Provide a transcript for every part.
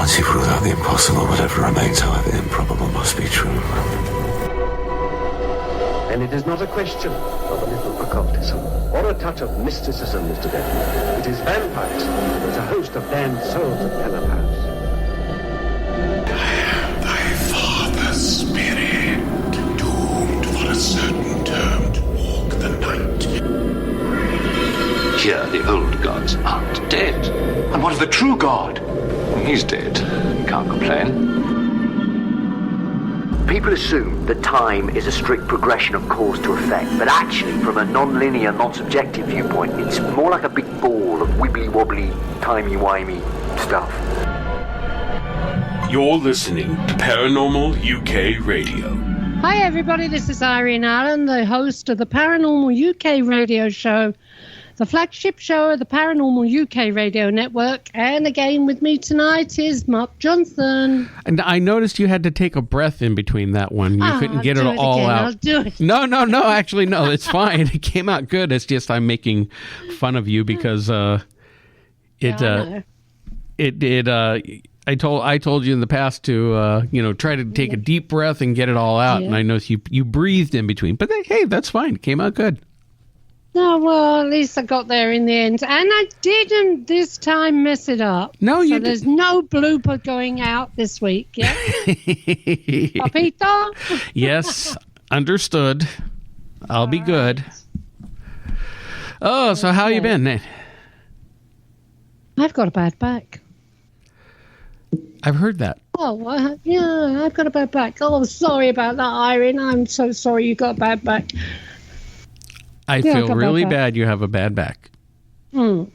Once you've ruled out the impossible, whatever remains, however improbable, must be true. And it is not a question of a little occultism or a touch of mysticism, Mr. Denton. It is vampires. It's a host of damned souls at Cannon House. I am thy father's spirit, doomed for a certain term to walk the night. Here, the old gods aren't dead. And what of the true god? He's dead. Can't complain. People assume that time is a strict progression of cause to effect, but actually, from a non-linear, non-subjective viewpoint, it's more like a big ball of wibbly-wobbly, timey-wimey stuff. You're listening to Paranormal UK Radio. Hi everybody, this is Irene Allen, the host of the Paranormal UK Radio Show, the flagship show of the Paranormal UK Radio Network. And again with me tonight is Mark Johnson. And I noticed you had to take a breath in between that one. You couldn't get it all out. I'll do it. No, actually, no, it's fine. It came out good. It's just I'm making fun of you because I told you in the past to try to take a deep breath and get it all out. Yeah. And I noticed you breathed in between. But hey, that's fine. It came out good. No, well, at least I got there in the end. And I didn't this time mess it up. No, you didn't. There's no blooper going out this week, yeah? Papito? Yes, understood. I'll be good. Oh, so how you been, Nate? I've got a bad back. I've heard that. Oh, yeah, I've got a bad back. Oh, sorry about that, Irene. I'm so sorry you got a bad back. I feel really bad you have a bad back. Well,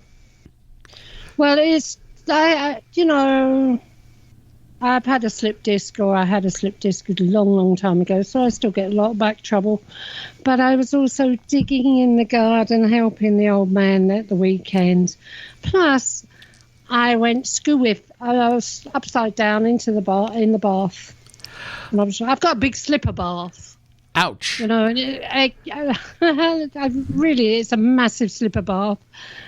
it's, I've had a slip disc, or I had a slip disc a long, long time ago, so I still get a lot of back trouble. But I was also digging in the garden, helping the old man at the weekend. Plus, I went I was upside down in the bath. And I've got a big slipper bath. Ouch. And it's a massive slipper bath.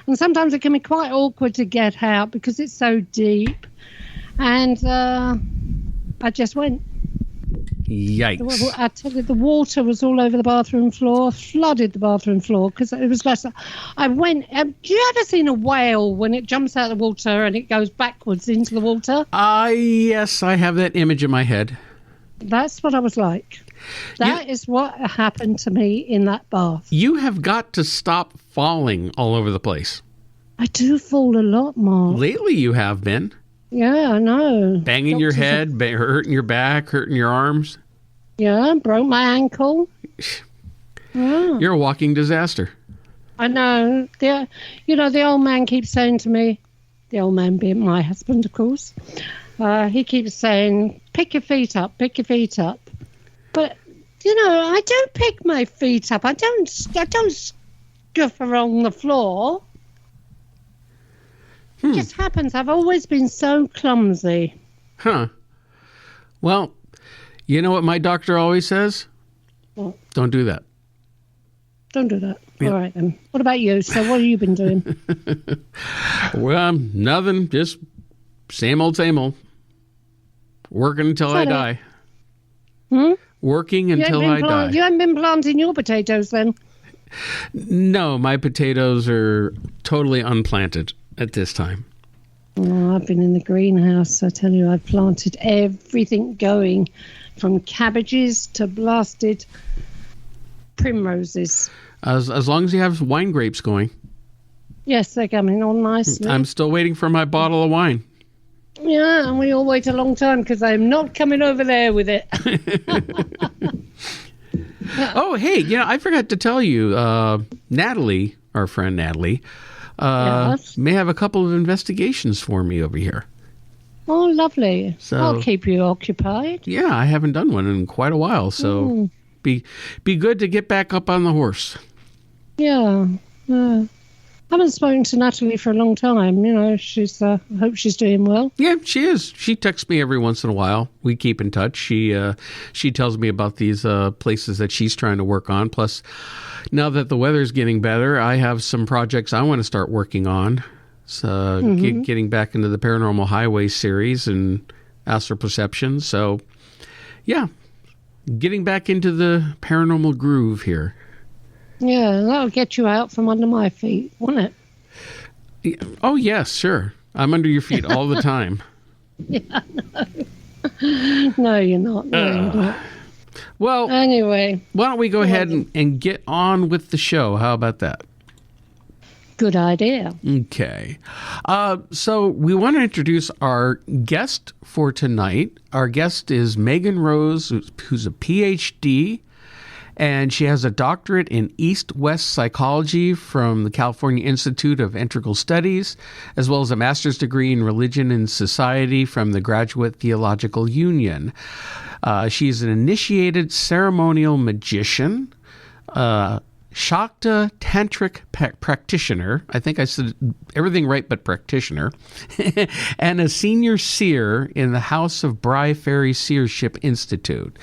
And sometimes it can be quite awkward to get out because it's so deep. And I just went. Yikes. I tell you, the water was all over the bathroom floor, flooded the bathroom floor, because it was like, I went, do you ever seen a whale when it jumps out of the water and it goes backwards into the water? Yes, I have that image in my head. That's what I was like. That is what happened to me in that bath. You have got to stop falling all over the place. I do fall a lot, Mark. Lately you have been. Yeah, I know. Banging your head, hurting your back, hurting your arms. Yeah, broke my ankle. Yeah. You're a walking disaster. I know. The old man keeps saying to me, the old man being my husband, of course, he keeps saying, pick your feet up, pick your feet up. But, I don't pick my feet up. I don't scuff along the floor. It just happens. I've always been so clumsy. Huh. Well, you know what my doctor always says? What? Don't do that. Don't do that. Yep. All right, then. What about you? So what have you been doing? Well, nothing. Just same old, same old. Working until I die. Working until I die. You haven't been planting your potatoes then? No, my potatoes are totally unplanted at this time. Oh, I've been in the greenhouse. I tell you, I've planted everything going, from cabbages to blasted primroses. As long as you have wine grapes going. Yes, they're coming on nicely. I'm still waiting for my bottle of wine. Yeah, and we all wait a long time because I'm not coming over there with it. Oh, hey, I forgot to tell you, Natalie, our friend Natalie, yes, may have a couple of investigations for me over here. Oh, lovely. So, I'll keep you occupied. Yeah, I haven't done one in quite a while, so be good to get back up on the horse. Yeah. I haven't spoken to Natalie for a long time. She's. I hope she's doing well. Yeah, she is. She texts me every once in a while. We keep in touch. She tells me about these places that she's trying to work on. Plus, now that the weather's getting better, I have some projects I want to start working on. So getting back into the Paranormal Highway series and astral perception. So, yeah, getting back into the paranormal groove here. Yeah, that'll get you out from under my feet, won't it? Yeah. Oh, yes, sure. I'm under your feet all the time. Yeah, no. No, you're not. No, you're not. Well, anyway. Why don't we go ahead and get on with the show? How about that? Good idea. Okay. So we want to introduce our guest for tonight. Our guest is Megan Rose, who's a Ph.D., and she has a doctorate in East-West psychology from the California Institute of Integral Studies, as well as a master's degree in religion and society from the Graduate Theological Union. She's an initiated ceremonial magician, Shakta Tantric practitioner. I think I said everything right but practitioner. And a senior seer in the House of Brigh, Faery Seership Institute.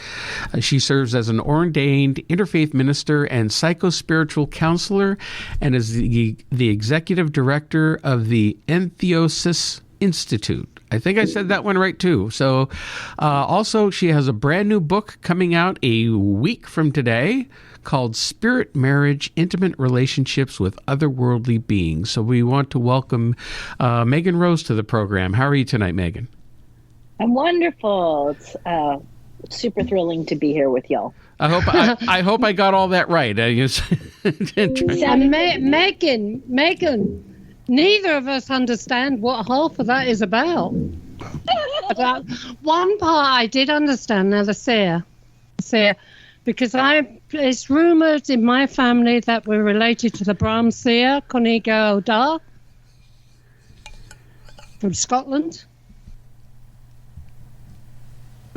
She serves as an ordained interfaith minister and psycho-spiritual counselor and is the executive director of the Entheosis Institute. I think I said that one right, too. So also, she has a brand new book coming out a week from today called Spirit Marriage, Intimate Relationships with Otherworldly Beings. So we want to welcome Megan Rose to the program. How are you tonight, Megan? I'm wonderful. It's super thrilling to be here with y'all. I hope I got all that right. Megan, neither of us understand what half of that is about. But one part I did understand. Now the seer, because it's rumoured in my family that we're related to the Brahms seer, Conigo O'Dar, from Scotland.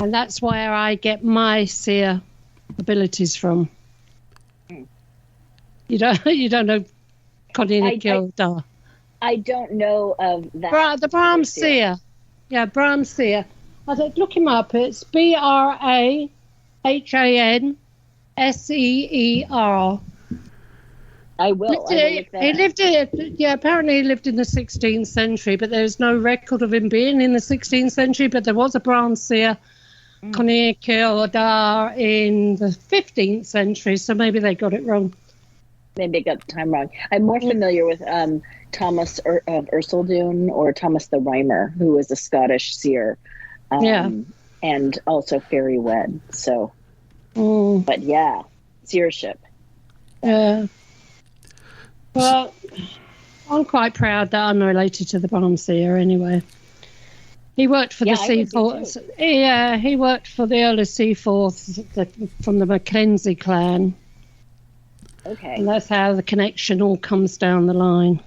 And that's where I get my seer abilities from. You don't know Conigo O'Dar? I don't know of that. The Brahms seer. Yeah, Brahms seer. Look him up. It's BRAHANSEER. I will. Apparently he lived in the 16th century, but there's no record of him being in the 16th century. But there was a Brahms seer, Conigo O'Dar, in the 15th century, so maybe they got it wrong. Maybe I got the time wrong. I'm more familiar with Thomas of Ercildoune or Thomas the Rhymer, who was a Scottish seer, and also Faery Wed. So, but yeah, seership. Yeah. Well, I'm quite proud that I'm related to the Brahms seer. Anyway, he worked for the Seaforths. Yeah, he worked for the early Seaforths from the Mackenzie clan. Okay. And that's how the connection all comes down the line.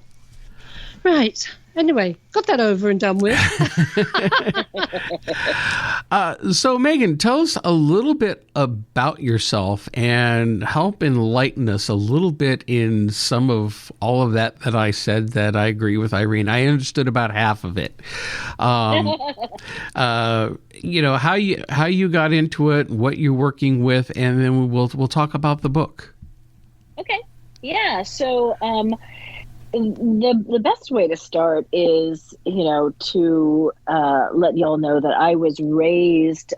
Right. Anyway, got that over and done with. So, Megan, tell us a little bit about yourself and help enlighten us a little bit in some of all of that I said that I agree with Irene. I understood about half of it. How you got into it, what you're working with, and then we'll talk about the book. Okay. Yeah. So, the best way to start is, to let y'all know that I was raised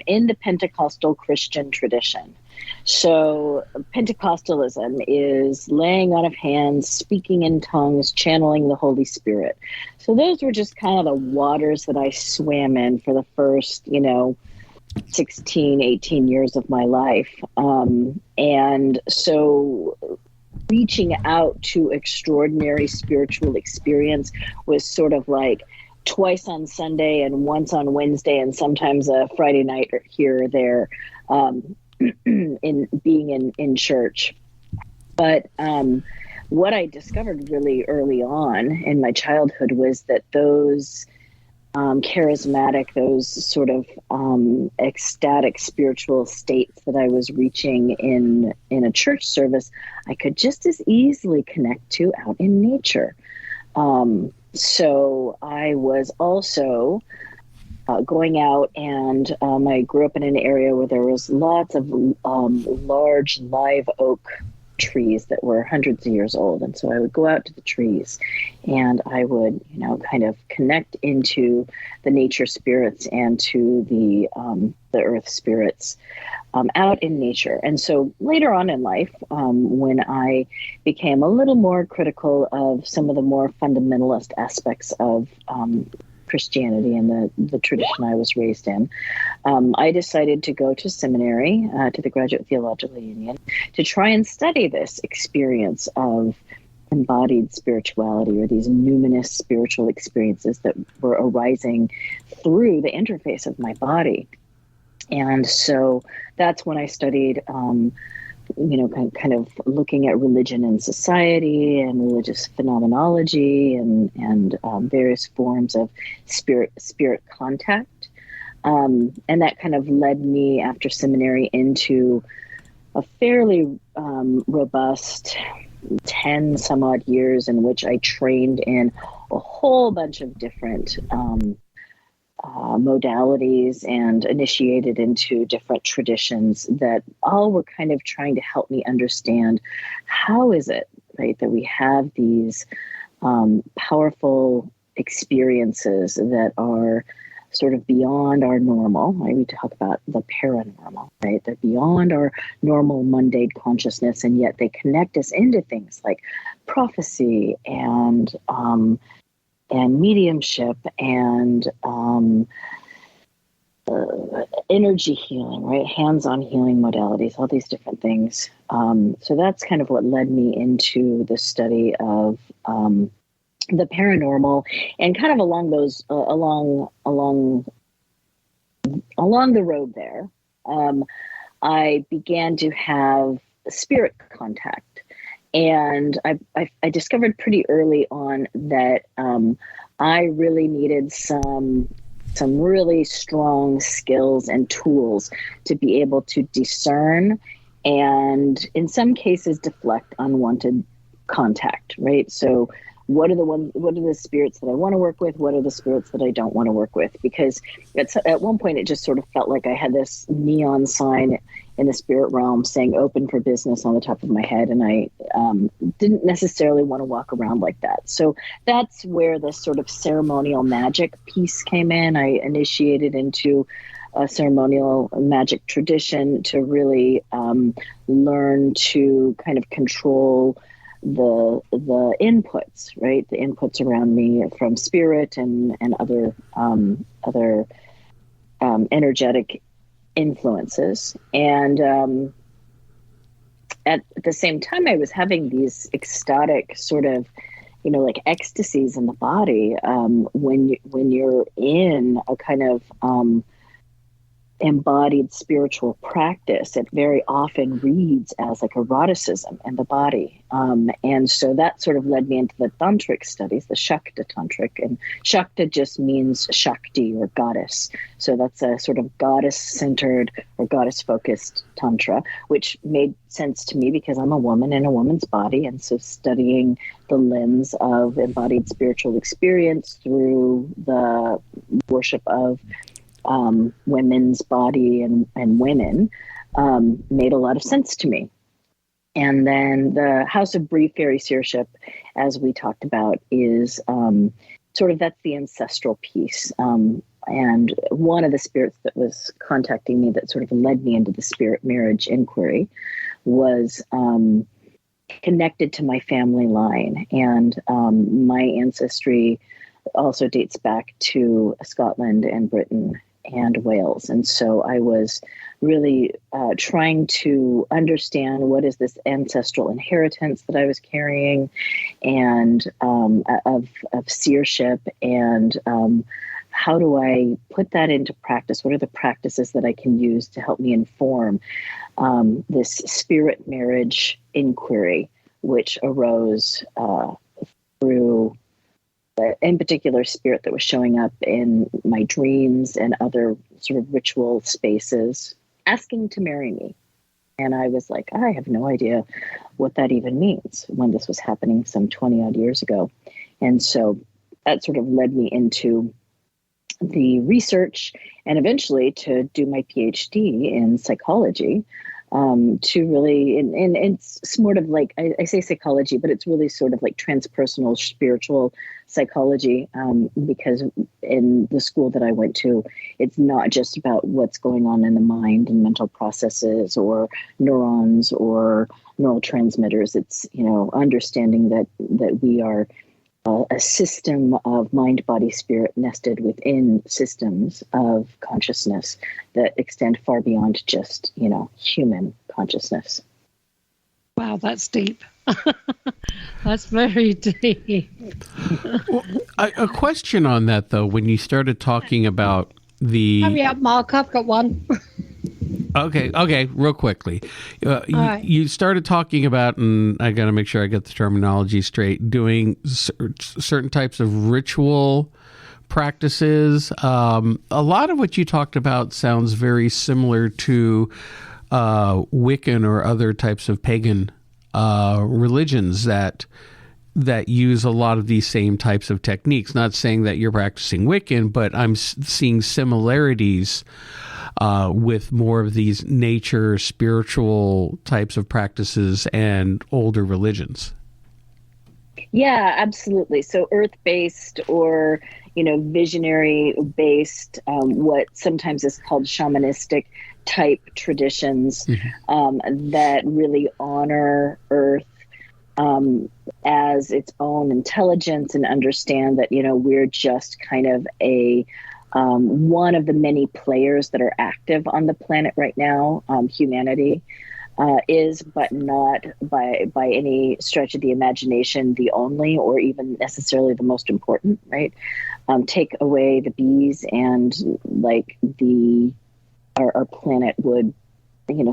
in the Pentecostal Christian tradition. So Pentecostalism is laying on of hands, speaking in tongues, channeling the Holy Spirit. So those were just kind of the waters that I swam in for the first, 16, 18 years of my life. And so reaching out to extraordinary spiritual experience was sort of like twice on Sunday and once on Wednesday and sometimes a Friday night here or there, in being in church. But what I discovered really early on in my childhood was that those charismatic, those sort of ecstatic spiritual states that I was reaching in a church service, I could just as easily connect to out in nature. So I was also going out, and I grew up in an area where there was lots of large live oak trees that were hundreds of years old. And so I would go out to the trees and I would, kind of connect into the nature spirits and to the earth spirits out in nature. And so later on in life, when I became a little more critical of some of the more fundamentalist aspects of Christianity and the tradition I was raised in, I decided to go to seminary, to the Graduate Theological Union, to try and study this experience of embodied spirituality, or these numinous spiritual experiences that were arising through the interface of my body. And so that's when I studied, kind of looking at religion and society and religious phenomenology and various forms of spirit contact. And that kind of led me after seminary into a fairly robust 10 some odd years in which I trained in a whole bunch of different modalities and initiated into different traditions that all were kind of trying to help me understand how is it, right, that we have these powerful experiences that are sort of beyond our normal, right? We talk about the paranormal, right? They're beyond our normal mundane consciousness, and yet they connect us into things like prophecy and mediumship and energy healing, right? Hands-on healing modalities, all these different things. So that's kind of what led me into the study of the paranormal, and kind of along those along the road there, I began to have spirit contact. And I discovered pretty early on that I really needed some really strong skills and tools to be able to discern and, in some cases, deflect unwanted contact, right? So what are the spirits that I want to work with? What are the spirits that I don't want to work with? Because at one point it just sort of felt like I had this neon sign in the spirit realm saying open for business on the top of my head. And I didn't necessarily want to walk around like that. So that's where the sort of ceremonial magic piece came in. I initiated into a ceremonial magic tradition to really learn to kind of control the inputs, right? The inputs around me from spirit and other energetic influences. And at the same time, I was having these ecstatic sort of, like ecstasies in the body when you're in a kind of embodied spiritual practice. It very often reads as like eroticism in the body. And so that sort of led me into the tantric studies, the Shakta Tantric. And Shakta just means Shakti or goddess. So that's a sort of goddess-centered or goddess-focused tantra, which made sense to me because I'm a woman in a woman's body. And so studying the lens of embodied spiritual experience through the worship of women's body and women made a lot of sense to me. And then the House of Brigh, Faery, Seership, as we talked about, is sort of that's the ancestral piece. And one of the spirits that was contacting me that sort of led me into the spirit marriage inquiry was connected to my family line. And my ancestry also dates back to Scotland and Britain and Wales. And so I was really trying to understand what is this ancestral inheritance that I was carrying and of seership, and how do I put that into practice? What are the practices that I can use to help me inform this spirit marriage inquiry, which arose through in particular spirit that was showing up in my dreams and other sort of ritual spaces asking to marry me. And I was like, I have no idea what that even means when this was happening some 20 odd years ago. And so that sort of led me into the research and eventually to do my PhD in psychology, to really, and it's sort of like, I say psychology, but it's really sort of like transpersonal spiritual psychology, because in the school that I went to, it's not just about what's going on in the mind and mental processes or neurons or neurotransmitters. It's, understanding that we are a system of mind, body, spirit nested within systems of consciousness that extend far beyond just, human consciousness. Wow, that's deep. That's very deep. Well, a question on that, though, when you started talking about the... Hurry up, Mark, I've got one. Okay, real quickly. Right. You started talking about, and I got to make sure I get the terminology straight, doing certain types of ritual practices. A lot of what you talked about sounds very similar to Wiccan or other types of pagan religions that use a lot of these same types of techniques. Not saying that you're practicing Wiccan, but I'm seeing similarities with more of these nature, spiritual types of practices and older religions. Yeah, absolutely. So earth-based or, visionary-based, what sometimes is called shamanistic type traditions, that really honor earth as its own intelligence and understand that, we're just kind of one of the many players that are active on the planet right now. Humanity is, but not by any stretch of the imagination, the only or even necessarily the most important, right? Take away the bees and our planet would,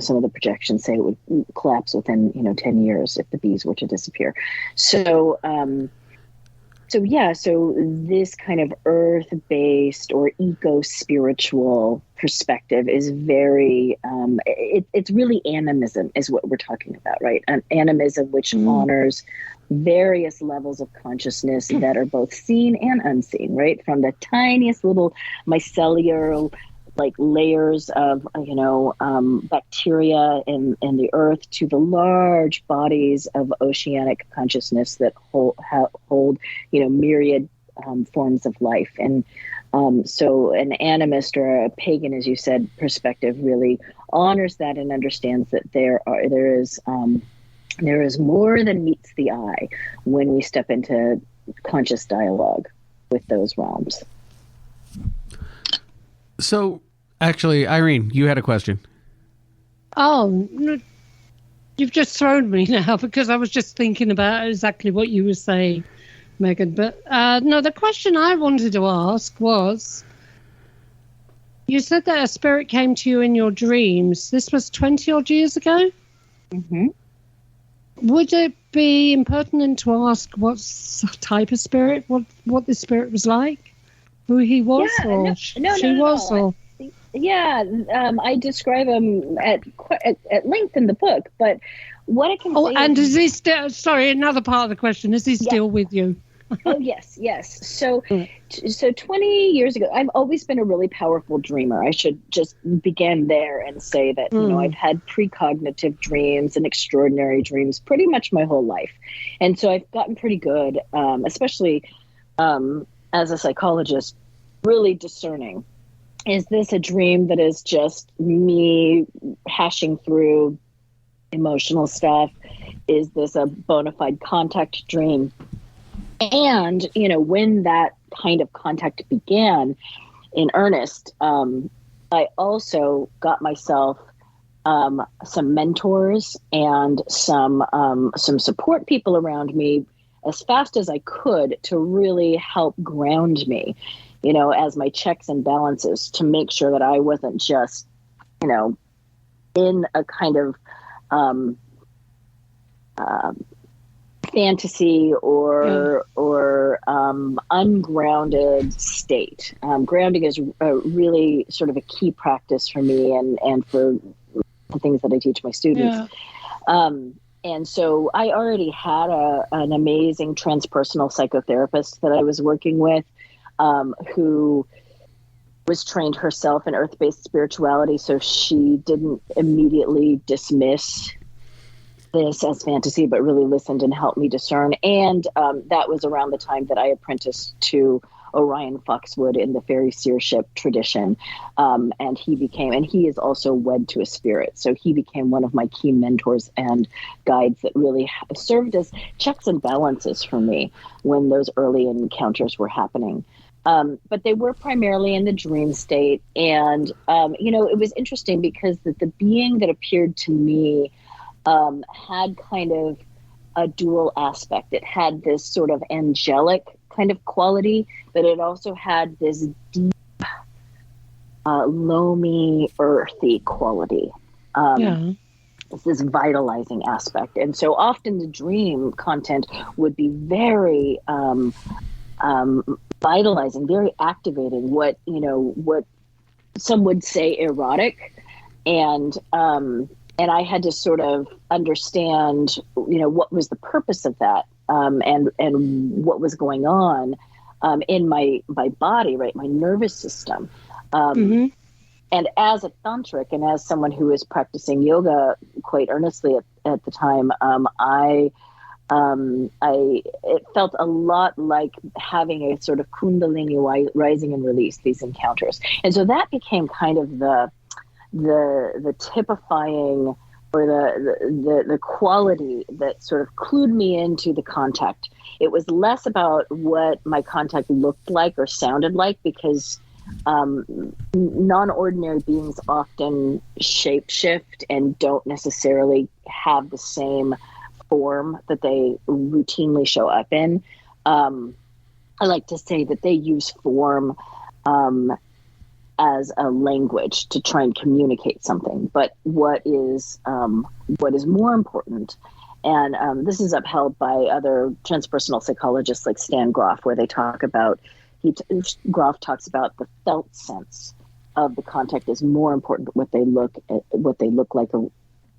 some of the projections say it would collapse within, 10 years if the bees were to disappear. So this kind of earth-based or eco-spiritual perspective is very, it's really animism is what we're talking about, right? An animism which honors various levels of consciousness that are both seen and unseen, right? From the tiniest little micellar layers of, bacteria in the earth to the large bodies of oceanic consciousness that hold myriad forms of life. And so an animist or a pagan, as you said, perspective really honors that and understands that there is more than meets the eye when we step into conscious dialogue with those realms. So, actually, Irene, you had a question. Oh, no, you've just thrown me now because I was just thinking about exactly what you were saying, Megan. But no, the question I wanted to ask was, you said that a spirit came to you in your dreams. This was 20-odd years ago? Mm-hmm. Would it be impertinent to ask what type of spirit, what the spirit was like? Who he was, I describe him at length in the book. But what I can say and is he still? Sorry, another part of the question: is he still with you? Oh yes. So 20 years ago, I've always been a really powerful dreamer. I should just begin there and say that I've had precognitive dreams and extraordinary dreams pretty much my whole life, and so I've gotten pretty good, especially. As a psychologist, really discerning. Is this a dream that is just me hashing through emotional stuff? Is this a bona fide contact dream? And, when that kind of contact began in earnest, I also got myself some mentors and some support people around me as fast as I could to really help ground me, as my checks and balances to make sure that I wasn't just, in a kind of fantasy or ungrounded state. Grounding is really sort of a key practice for me and for the things that I teach my students. Yeah. And so I already had an amazing transpersonal psychotherapist that I was working with, who was trained herself in earth-based spirituality, so she didn't immediately dismiss this as fantasy, but really listened and helped me discern. And that was around the time that I apprenticed to Orion Foxwood in the Faery Seership tradition. And he is also wed to a spirit. So he became one of my key mentors and guides that really served as checks and balances for me when those early encounters were happening. But they were primarily in the dream state. And, it was interesting because the being that appeared to me had kind of a dual aspect. It had this sort of angelic kind of quality, but it also had this deep, loamy, earthy quality. It's this vitalizing aspect. And so often the dream content would be very vitalizing, very activating, what some would say erotic. And I had to sort of understand, what was the purpose of that, and what was going on in my body, right, my nervous system. And as a tantric and as someone who was practicing yoga quite earnestly at the time, it felt a lot like having a sort of kundalini rising and release, these encounters. And so that became kind of the typifying, or the quality that sort of clued me into the contact. It was less about what my contact looked like or sounded like, because non-ordinary beings often shapeshift and don't necessarily have the same form that they routinely show up in. I like to say that they use form as a language to try and communicate something. But what is more important, and this is upheld by other transpersonal psychologists like Stan Groff, where they talk about, Groff talks about the felt sense of the contact is more important than what they look like or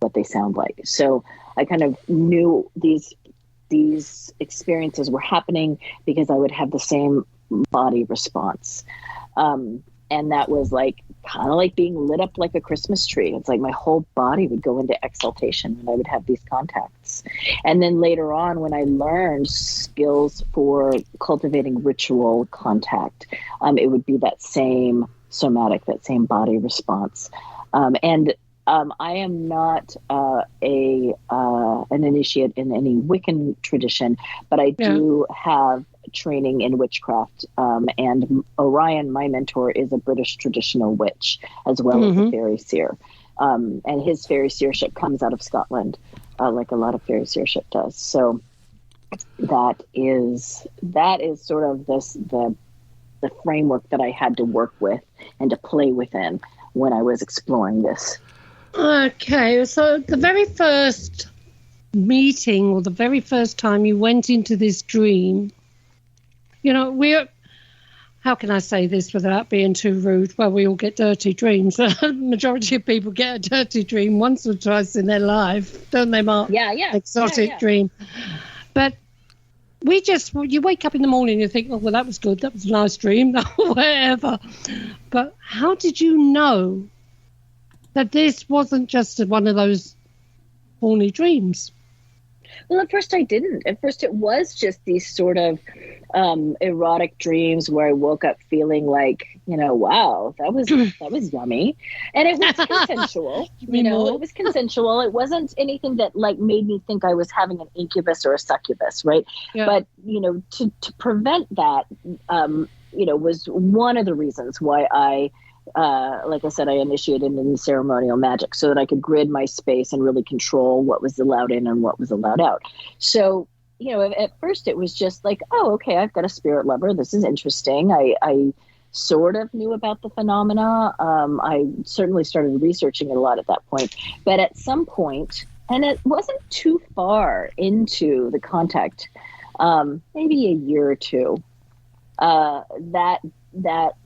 what they sound like. So I kind of knew these experiences were happening because I would have the same body response. And that was kind of like being lit up like a Christmas tree. It's like my whole body would go into exaltation when I would have these contacts. And then later on, when I learned skills for cultivating ritual contact, it would be that same somatic, that same body response. I am not an initiate in any Wiccan tradition, but I do have training in witchcraft. And Orion, my mentor, is a British traditional witch as well as a fairy seer. And his Faery Seership comes out of Scotland, like a lot of Faery Seership does. So that is sort of the framework that I had to work with and to play within when I was exploring this. Okay, so the very first meeting, or the very first time you went into this dream, how can I say this without being too rude? Well, we all get dirty dreams. The majority of people get a dirty dream once or twice in their life, don't they, Mark? Yeah. Exotic dream. But you wake up in the morning and you think, oh, well, that was good. That was a nice dream, whatever. But how did you know that this wasn't just one of those horny dreams? Well, at first I didn't. At first it was just these sort of erotic dreams where I woke up feeling like, wow, that was yummy. And it was consensual. It was consensual. It wasn't anything that made me think I was having an incubus or a succubus, right? Yeah. But, to prevent that, was one of the reasons why I like I said, I initiated in ceremonial magic so that I could grid my space and really control what was allowed in and what was allowed out. So, at first it was just like, oh, okay, I've got a spirit lover. This is interesting. I sort of knew about the phenomena. I certainly started researching it a lot at that point. But at some point, and it wasn't too far into the contact, maybe a year or two, that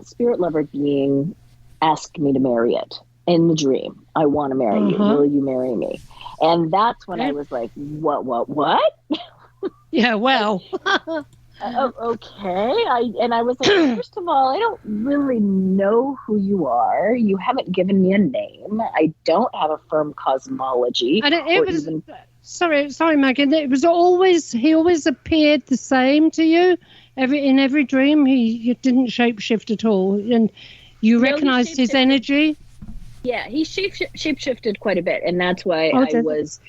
spirit lover being asked me to marry it in the dream. I want to marry you. Will you marry me? And that's when I was like, what? Yeah, well. Okay. I was like, first of all, I don't really know who you are. You haven't given me a name. I don't have a firm cosmology. And it was sorry, Megan. It was he always appeared the same to you. In every dream, he didn't shapeshift at all, and you recognized his energy. Yeah, he shapeshifted quite a bit, and that's why I was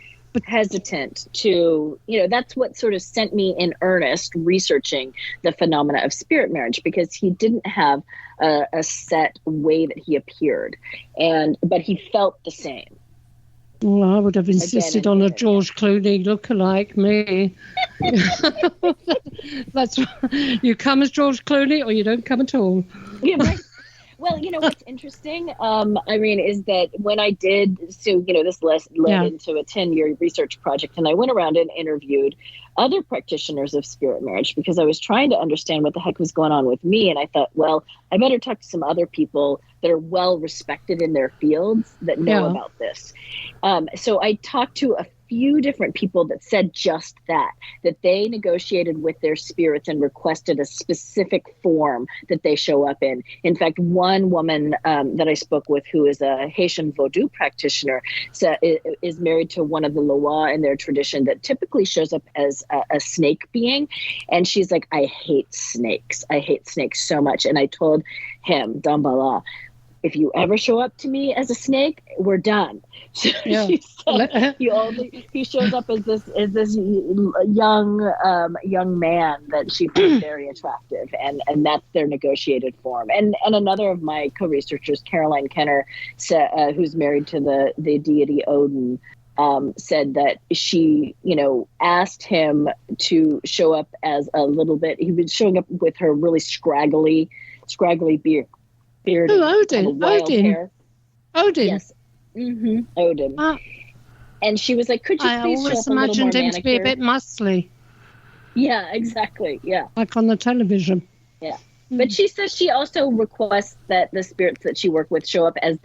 hesitant to, that's what sort of sent me in earnest researching the phenomena of spirit marriage, because he didn't have a set way that he appeared, but he felt the same. Well, I would have insisted on a George Clooney lookalike me. That's you come as George Clooney or you don't come at all. Yeah, right. Well, what's interesting, Irene, is that when I did, this led into a 10-year research project, and I went around and interviewed other practitioners of spirit marriage because I was trying to understand what the heck was going on with me. And I thought, well, I better talk to some other people that are well respected in their fields that know about this. So I talked to a few different people that said just that they negotiated with their spirits and requested a specific form that they show up in. In fact, one woman that I spoke with, who is a Haitian Vodou practitioner, is married to one of the Loa in their tradition that typically shows up as a snake being. And she's like, I hate snakes. I hate snakes so much. And I told him, Dambala, if you ever show up to me as a snake, we're done. So she said he shows up as this young man that she finds very attractive, and that's their negotiated form. And another of my co-researchers, Caroline Kenner, who's married to the deity Odin, said that she, asked him to show up as a little bit. He was showing up with her really scraggly beard. Odin. Hair. Odin. Yes. Mm-hmm. Odin. And she was like, could you please show up a little more manicured? I always imagined him to be a bit muscly. Yeah, exactly. Yeah. Like on the television. Yeah. But she says she also requests that the spirits that she works with show up as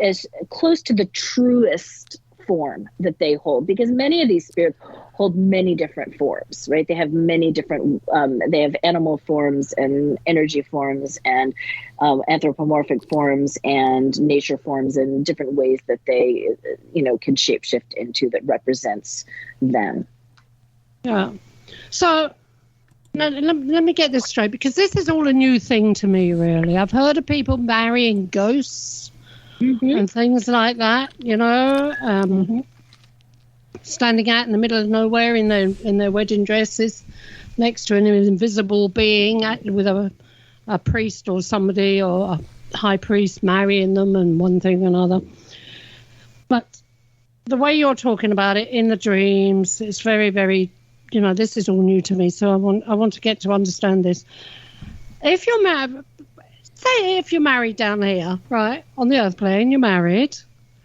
as close to the truest form that they hold, because many of these spirits hold many different forms, right? They have many different, they have animal forms and energy forms and anthropomorphic forms and nature forms and different ways that they, can shapeshift into that represents them. Yeah. So now, let me get this straight, because this is all a new thing to me, really. I've heard of people marrying ghosts and things like that, standing out in the middle of nowhere in their wedding dresses next to an invisible being with a priest or somebody or a high priest marrying them and one thing or another. But the way you're talking about it in the dreams, it's very, very, this is all new to me. So I want to get to understand this. If you're married, say if you're married down here, right, on the earth plane, you're married,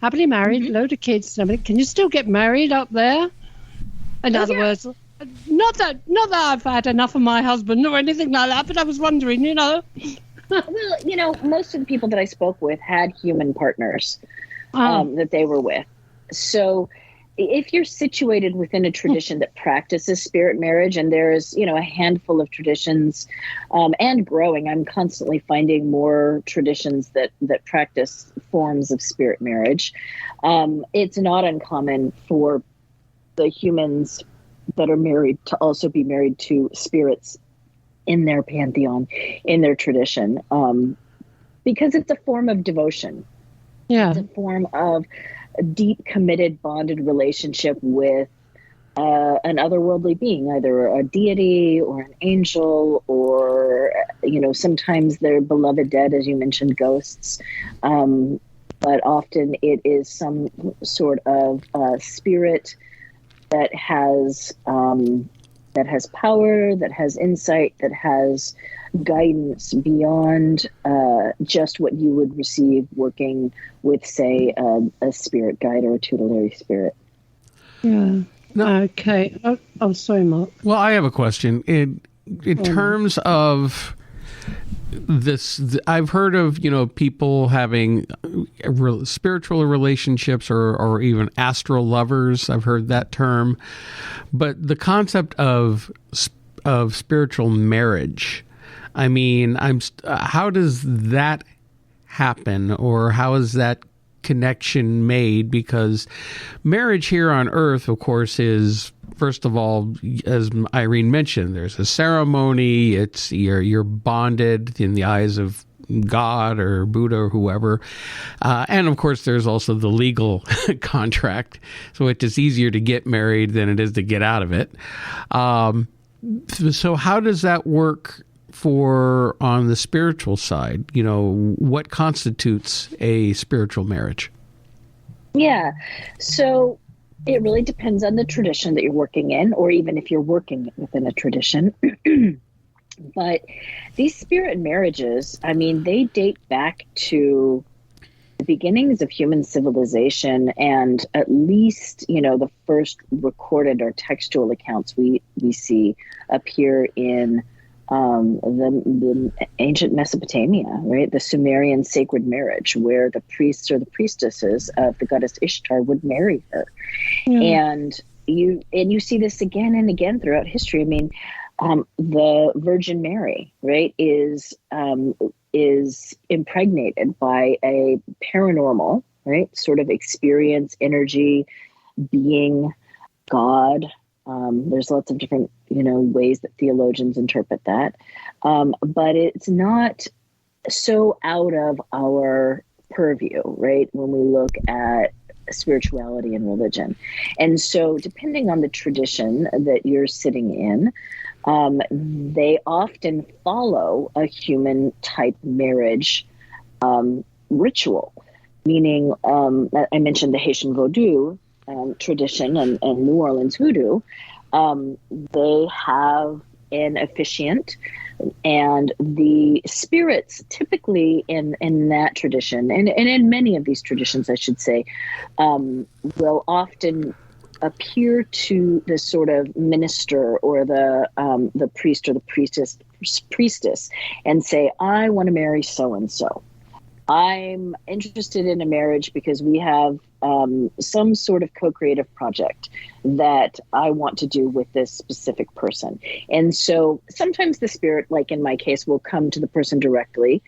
happily married, load of kids and everything, can you still get married up there? In other words, not that I've had enough of my husband or anything like that, but I was wondering, Well, most of the people that I spoke with had human partners that they were with. So if you're situated within a tradition that practices spirit marriage, and there's, a handful of traditions and growing, I'm constantly finding more traditions that practice forms of spirit marriage. It's not uncommon for the humans that are married to also be married to spirits in their pantheon, in their tradition, because it's a form of devotion. Yeah. It's a form of a deep, committed, bonded relationship with an otherworldly being, either a deity or an angel, or, sometimes they're beloved dead, as you mentioned, ghosts. But often it is some sort of spirit that has power, that has insight, that has guidance beyond just what you would receive working with, say, a spirit guide or a tutelary spirit. Yeah. No. Okay. Oh, sorry, Mark. Well, I have a question. In terms of this, I've heard of, people having spiritual relationships or even astral lovers. I've heard that term. But the concept of of spiritual marriage. I mean, how does that happen, or how is that connection made? Because marriage here on earth, of course, is, first of all, as Irene mentioned, there's a ceremony. It's you're bonded in the eyes of God or Buddha or whoever. And of course, there's also the legal contract. So it's easier to get married than it is to get out of it. So how does that work on the spiritual side? You know, what constitutes a spiritual marriage? Yeah. So it really depends on the tradition that you're working in, or even if you're working within a tradition. But these spirit marriages, I mean, they date back to the beginnings of human civilization, and at least, you know, the first recorded or textual accounts we see appear in the ancient Mesopotamia, right? The Sumerian sacred marriage, where the priests or the priestesses of the goddess Ishtar would marry her. And you see this again and again throughout history. I mean, the Virgin Mary, right, is impregnated by a paranormal, right, sort of experience, energy, being, God. There's lots of different, you know, ways that theologians interpret that. But it's not so out of our purview, right, when we look at spirituality and religion. And so depending on the tradition that you're sitting in, they often follow a human type marriage ritual, meaning I mentioned the Haitian Vodou tradition and New Orleans Hoodoo. They have an officiant, and the spirits typically in that tradition, and in many of these traditions, I should say, will often appear to the sort of minister or the priest or the priestess and say, I want to marry so-and-so. I'm interested in a marriage because we have some sort of co-creative project that I want to do with this specific person. And so sometimes the spirit, like in my case, will come to the person directly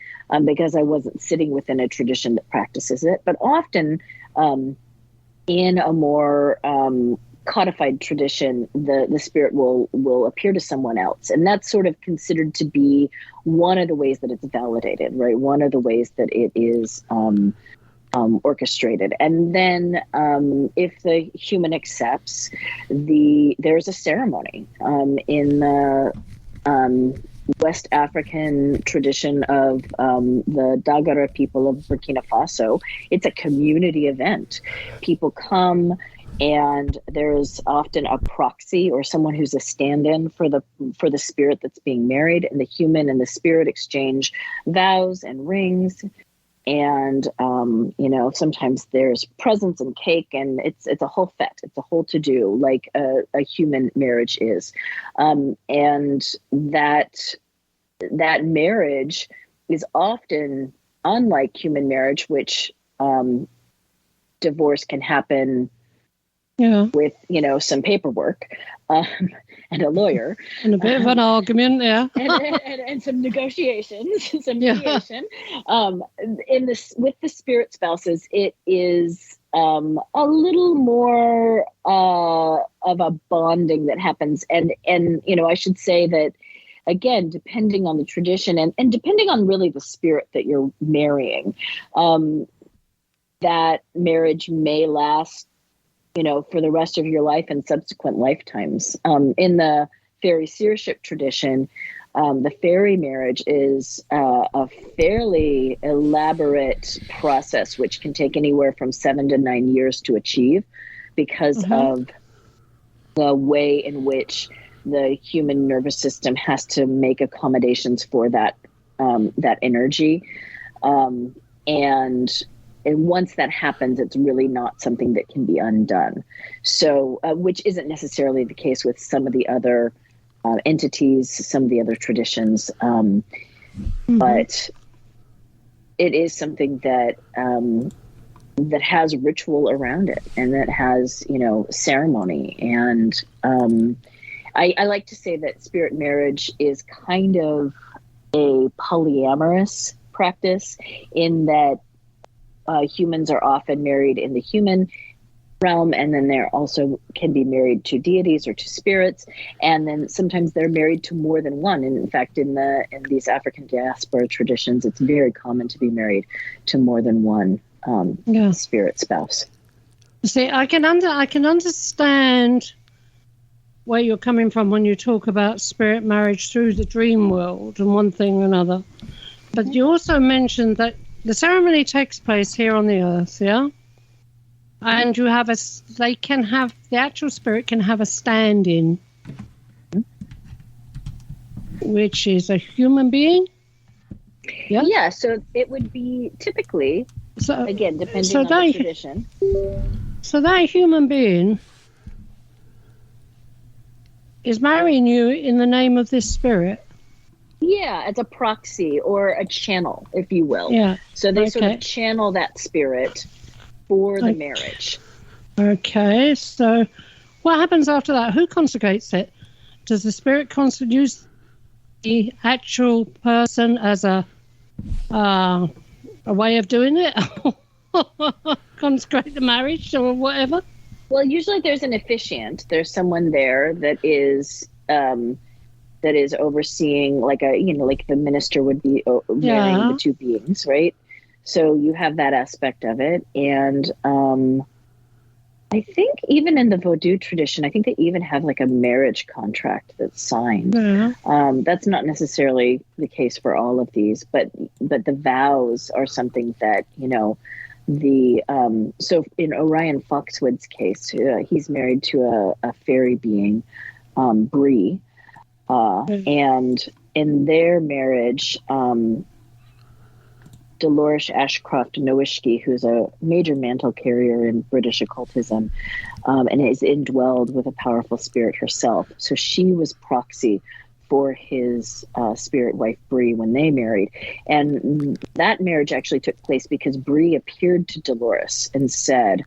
because I wasn't sitting within a tradition that practices it. But often in a more codified tradition, the spirit will appear to someone else. And that's sort of considered to be one of the ways that it's validated, right? One of the ways that it is orchestrated. And then if the human accepts, there's a ceremony in the West African tradition of the Dagara people of Burkina Faso. It's a community event. People come, and there's often a proxy or someone who's a stand-in for the spirit that's being married, and the human and the spirit exchange vows and rings. And you know, sometimes there's presents and cake, and it's a whole fete. It's a whole to-do, like a human marriage is. And that marriage is often unlike human marriage, which divorce can happen with, you know, some paperwork and a lawyer and a bit of an argument, and some negotiations, some mediation. With the spirit spouses, it is a little more of a bonding that happens, and you know, I should say that, again, depending on the tradition and depending on really the spirit that you're marrying, that marriage may last, you know, for the rest of your life and subsequent lifetimes. In the Faery Seership tradition, the Faery marriage is a fairly elaborate process, which can take anywhere from 7 to 9 years to achieve because of the way in which the human nervous system has to make accommodations for that energy. And once that happens, it's really not something that can be undone. So, which isn't necessarily the case with some of the other entities, some of the other traditions. But it is something that that has ritual around it, and that has, you know, ceremony. And I like to say that spirit marriage is kind of a polyamorous practice, in that humans are often married in the human realm, and then they're also can be married to deities or to spirits, and then sometimes they're married to more than one. And in fact, in these African diaspora traditions, it's very common to be married to more than one spirit spouse. See, I can understand where you're coming from when you talk about spirit marriage through the dream world and one thing or another. But you also mentioned that the ceremony takes place here on the earth, yeah? And the actual spirit can have a stand-in, which is a human being. Yeah. Yeah. So it would be typically, again, depending on the tradition. So that human being is marrying you in the name of this spirit. Yeah, as a proxy or a channel, if you will. Yeah. So they sort of channel that spirit for the marriage. Okay, so what happens after that? Who consecrates it? Does the spirit use the actual person as a way of doing it? Consecrate the marriage or whatever? Well, usually there's an officiant. There's someone there that is overseeing, like the minister would be marrying the two beings, right? So you have that aspect of it. And I think even in the Vodou tradition, I think they even have like a marriage contract that's signed. Yeah. That's not necessarily the case for all of these, but the vows are something that, so in Orion Foxwood's case, he's married to a fairy being, Brigh. And in their marriage, Dolores Ashcroft Nowishki, who's a major mantle carrier in British occultism, and is indwelled with a powerful spirit herself. So she was proxy for his spirit wife, Brigh, when they married. And that marriage actually took place because Brigh appeared to Dolores and said,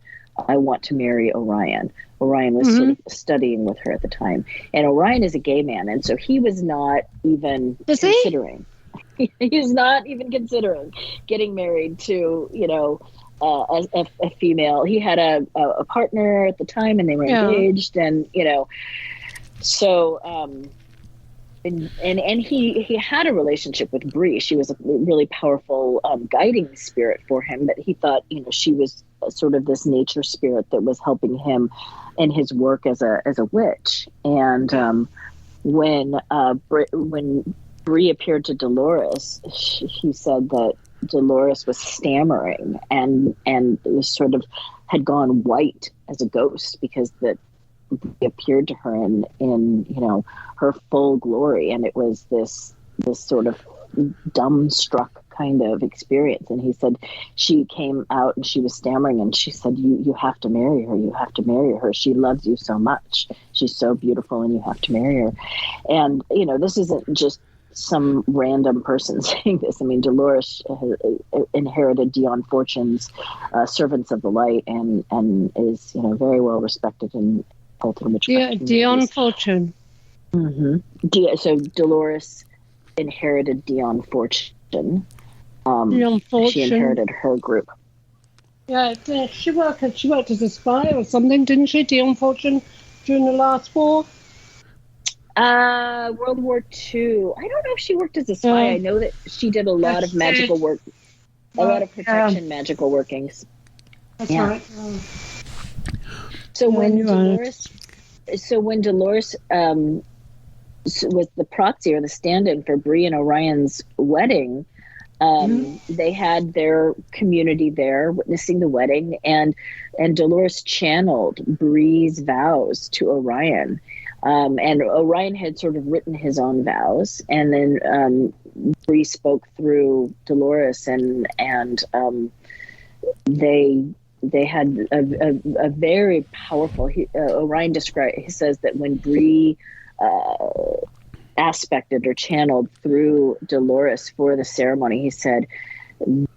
I want to marry Orion. Orion was sort of studying with her at the time. And Orion is a gay man, and so he was not even considering. He's not even considering getting married to, a female. He had a partner at the time, and they were engaged, and so and he had a relationship with Brigh. She was a really powerful guiding spirit for him, but he thought she was sort of this nature spirit that was helping him in his work as a witch. And when Brigh appeared to Dolores, he said that Dolores was stammering and it was sort of had gone white as a ghost because that appeared to her in her full glory, and it was this sort of dumbstruck kind of experience. And he said she came out and she was stammering, and she said, you have to marry her. You have to marry her. She loves you so much. She's so beautiful, and you have to marry her. And this isn't just some random person saying this. I mean, Dolores inherited Dion Fortune's Servants of the Light, and is very well respected in cultural witchcraft. Yeah, Dion Fortune. Mm-hmm. So Dolores inherited Dion Fortune. Dion Fortune. She inherited her group. Yeah, she worked as a spy or something, didn't she, Dion Fortune, during the last war? World War II. I don't know if she worked as a spy. I know that she did a lot of magical work, a lot of protection magical workings. That's right. So when Dolores was the proxy or the stand-in for Brigh and Orion's wedding, they had their community there witnessing the wedding, and Dolores channeled Brigh's vows to Orion. And Orion had sort of written his own vows, and then Brigh spoke through Dolores, and they had a very powerful. Orion he says that when Brigh aspected or channeled through Dolores for the ceremony, he said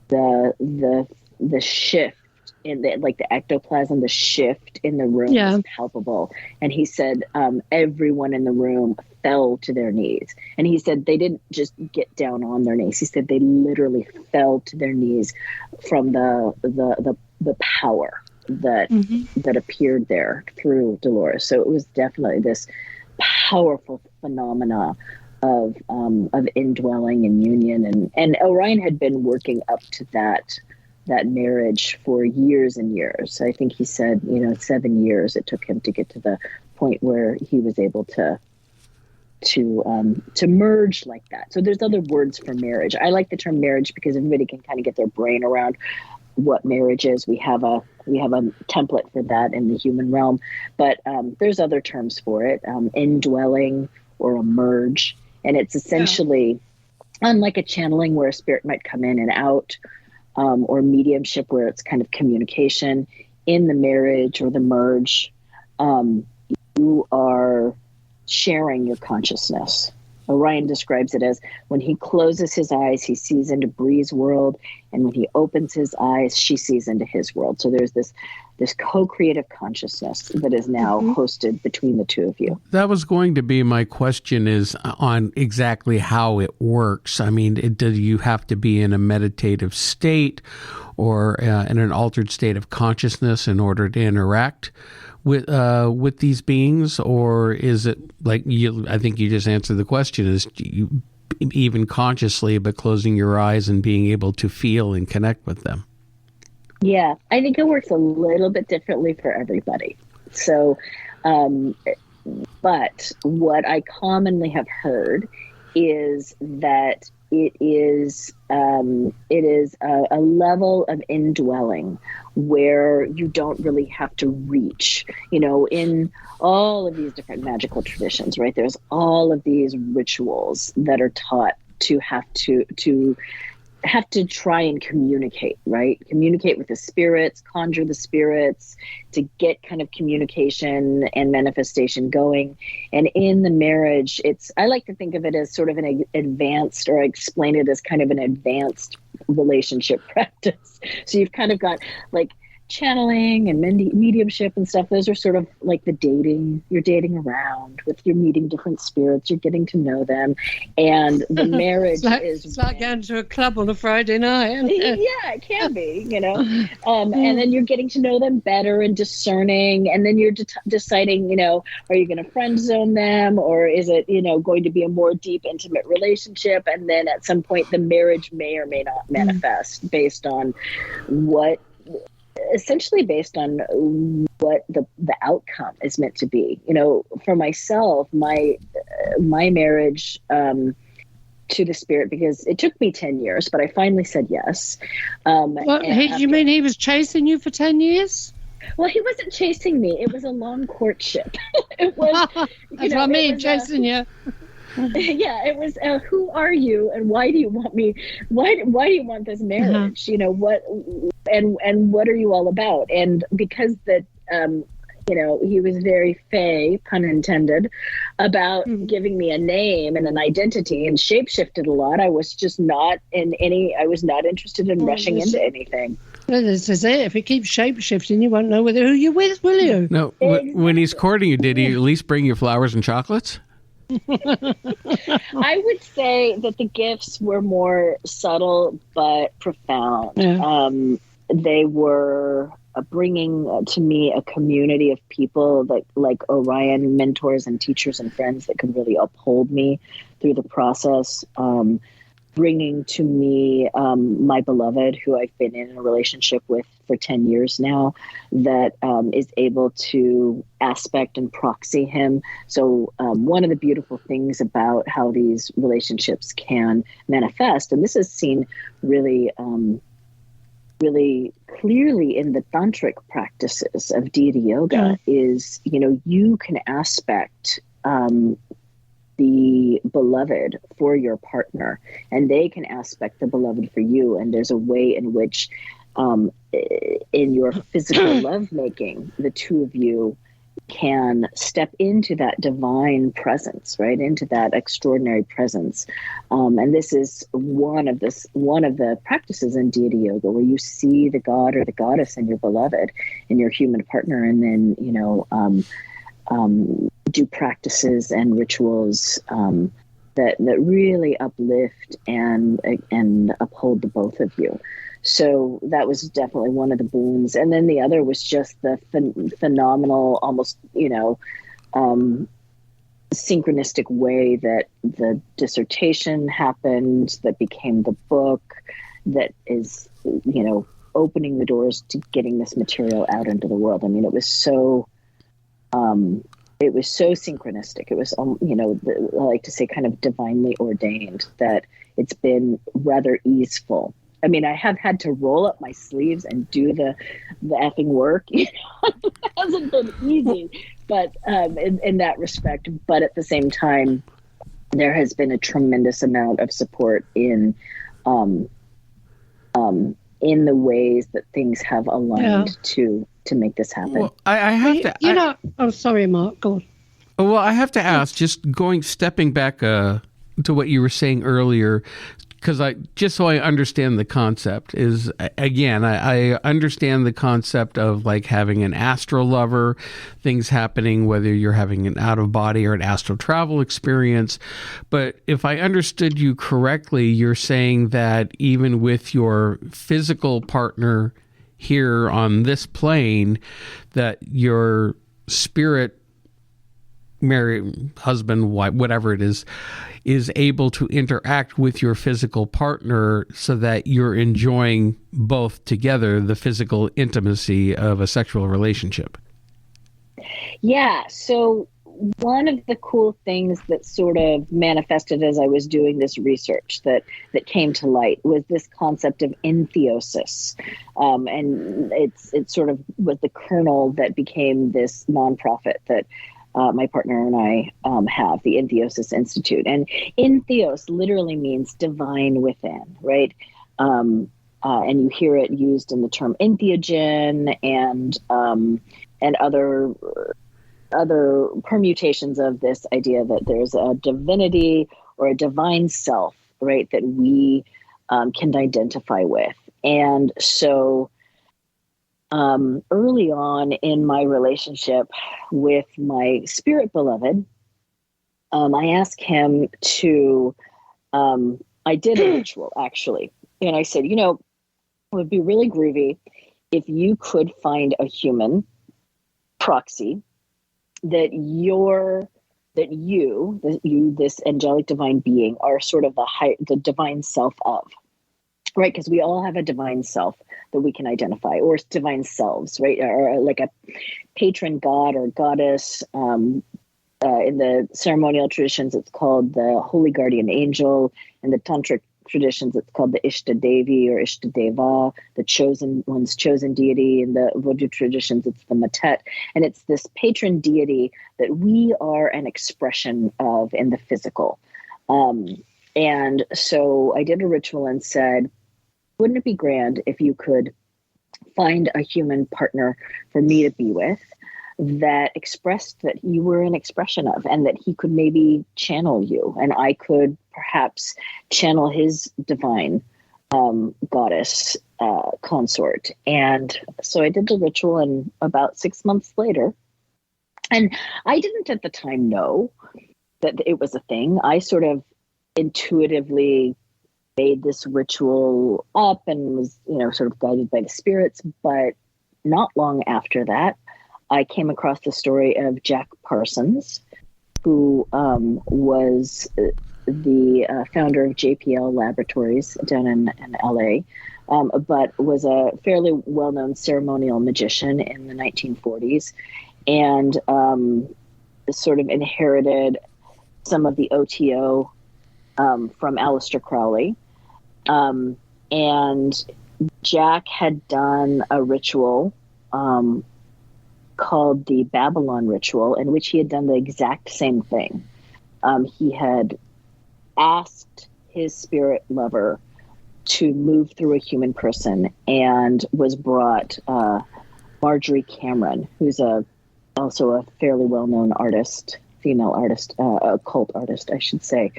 the shift in the, like the ectoplasm, the shift in the room was palpable. And he said everyone in the room fell to their knees. And he said they didn't just get down on their knees. He said they literally fell to their knees from the power that that appeared there through Dolores. So it was definitely this powerful phenomena of indwelling and union, and Orion had been working up to that marriage for years and years. I think he said 7 years it took him to get to the point where he was able to merge like that. So there's other words for marriage. I like the term marriage because everybody can kind of get their brain around what marriage is. We have a template for that in the human realm, but there's other terms for it, indwelling or a merge. And it's essentially unlike a channeling where a spirit might come in and out, or mediumship where it's kind of communication. In the marriage or the merge, you are sharing your consciousness. Orion describes it as when he closes his eyes, he sees into Brigh's world, and when he opens his eyes, she sees into his world. So there's this co-creative consciousness that is now hosted between the two of you. That was going to be my question, is on exactly how it works. I mean, do you have to be in a meditative state or in an altered state of consciousness in order to interact with these beings, or is it like you? I think you just answered the question. Is you even consciously, but closing your eyes and being able to feel and connect with them? Yeah, I think it works a little bit differently for everybody. So, but what I commonly have heard is that it is a level of indwelling where you don't really have to reach, in all of these different magical traditions, right? There's all of these rituals that are taught to have to try and communicate, right? Communicate with the spirits, conjure the spirits to get kind of communication and manifestation going. And in the marriage, I like to think of it as sort of an advanced, or I explain it as kind of an advanced relationship practice. So you've kind of got like channeling and mediumship and stuff. Those are sort of like the dating. You're dating around you're meeting different spirits. You're getting to know them, and the marriage it's like going to a club on a Friday night. Yeah, it can be, and then you're getting to know them better and discerning, and then you're deciding, are you going to friend zone them, or is it, going to be a more deep, intimate relationship? And then at some point, the marriage may or may not manifest based on what the outcome is meant to be. For myself, my marriage to the spirit, because it took me 10 years, but I finally said yes. You mean he was chasing you for 10 years? Well, he wasn't chasing me. It was a long courtship. It was, That's what I mean, chasing you. Yeah, it was. Who are you, and why do you want me? Why do you want this marriage? What, and what are you all about? And because that, he was very fey, pun intended, about giving me a name and an identity, and shapeshifted a lot. I was just not I was not interested in rushing into anything. Well, this is it. If you keep shapeshifting, you won't know who you're with, will you? No. Exactly. When he's courting you, did he at least bring you flowers and chocolates? I would say that the gifts were more subtle but profound. Yeah. They were bringing to me a community of people that, like Orion, mentors and teachers and friends that could really uphold me through the process. Bringing to me my beloved, who I've been in a relationship with for 10 years now, that is able to aspect and proxy him. So one of the beautiful things about how these relationships can manifest, and this is seen really clearly in the tantric practices of deity yoga, is, you can aspect the beloved for your partner, and they can aspect the beloved for you. And there's a way in which in your physical lovemaking, the two of you can step into that divine presence, right, into that extraordinary presence. And this is one of the practices in deity yoga, where you see the god or the goddess in your beloved, in your human partner, and then, do practices and rituals that really uplift and uphold the both of you. So that was definitely one of the boons. And then the other was just the phenomenal, almost, synchronistic way that the dissertation happened, that became the book, that is, opening the doors to getting this material out into the world. I mean, it was so synchronistic. It was, I like to say, kind of divinely ordained, that it's been rather easeful. I mean, I have had to roll up my sleeves and do the effing work. It hasn't been easy, but in that respect. But at the same time, there has been a tremendous amount of support in the ways that things have aligned to make this happen. Well, I have to. Oh, sorry, Mark. Go on. Well, I have to ask, stepping back to what you were saying earlier, because so I understand the concept is, again, I understand the concept of like having an astral lover, things happening, whether you're having an out of body or an astral travel experience. But if I understood you correctly, you're saying that even with your physical partner here on this plane, that your spirit, married husband, wife, whatever it is able to interact with your physical partner so that you're enjoying both together the physical intimacy of a sexual relationship. Yeah. So one of the cool things that sort of manifested as I was doing this research that came to light was this concept of entheosis. And it's sort of was the kernel that became this nonprofit that my partner and I have, the Entheosis Institute. And entheos literally means divine within, right? And you hear it used in the term entheogen and other permutations of this idea that there's a divinity or a divine self, right, that we can identify with. And so early on in my relationship with my spirit beloved, I asked him to, I did a ritual actually. And I said, it would be really groovy if you could find a human proxy that you, this angelic divine being, are sort of the divine self of. Right, because we all have a divine self that we can identify, or divine selves, right? Or like a patron god or goddess. In the ceremonial traditions, it's called the holy guardian angel. In the tantric traditions, it's called the Ishta Devi or Ishta Deva, the chosen one's chosen deity. In the Vodou traditions, it's the Matet. And it's this patron deity that we are an expression of in the physical. And so I did a ritual and said, wouldn't it be grand if you could find a human partner for me to be with that expressed that you were an expression of, and that he could maybe channel you, and I could perhaps channel his divine goddess consort. And so I did the ritual, and about 6 months later, and I didn't at the time know that it was a thing. I sort of intuitively made this ritual up and was, sort of guided by the spirits. But not long after that, I came across the story of Jack Parsons, who was the founder of JPL Laboratories down in LA, but was a fairly well-known ceremonial magician in the 1940s, and sort of inherited some of the OTO from Aleister Crowley. And Jack had done a ritual called the Babylon ritual, in which he had done the exact same thing. He had asked his spirit lover to move through a human person, and was brought Marjorie Cameron, who's a also a fairly well-known artist, female artist, occult artist, I should say.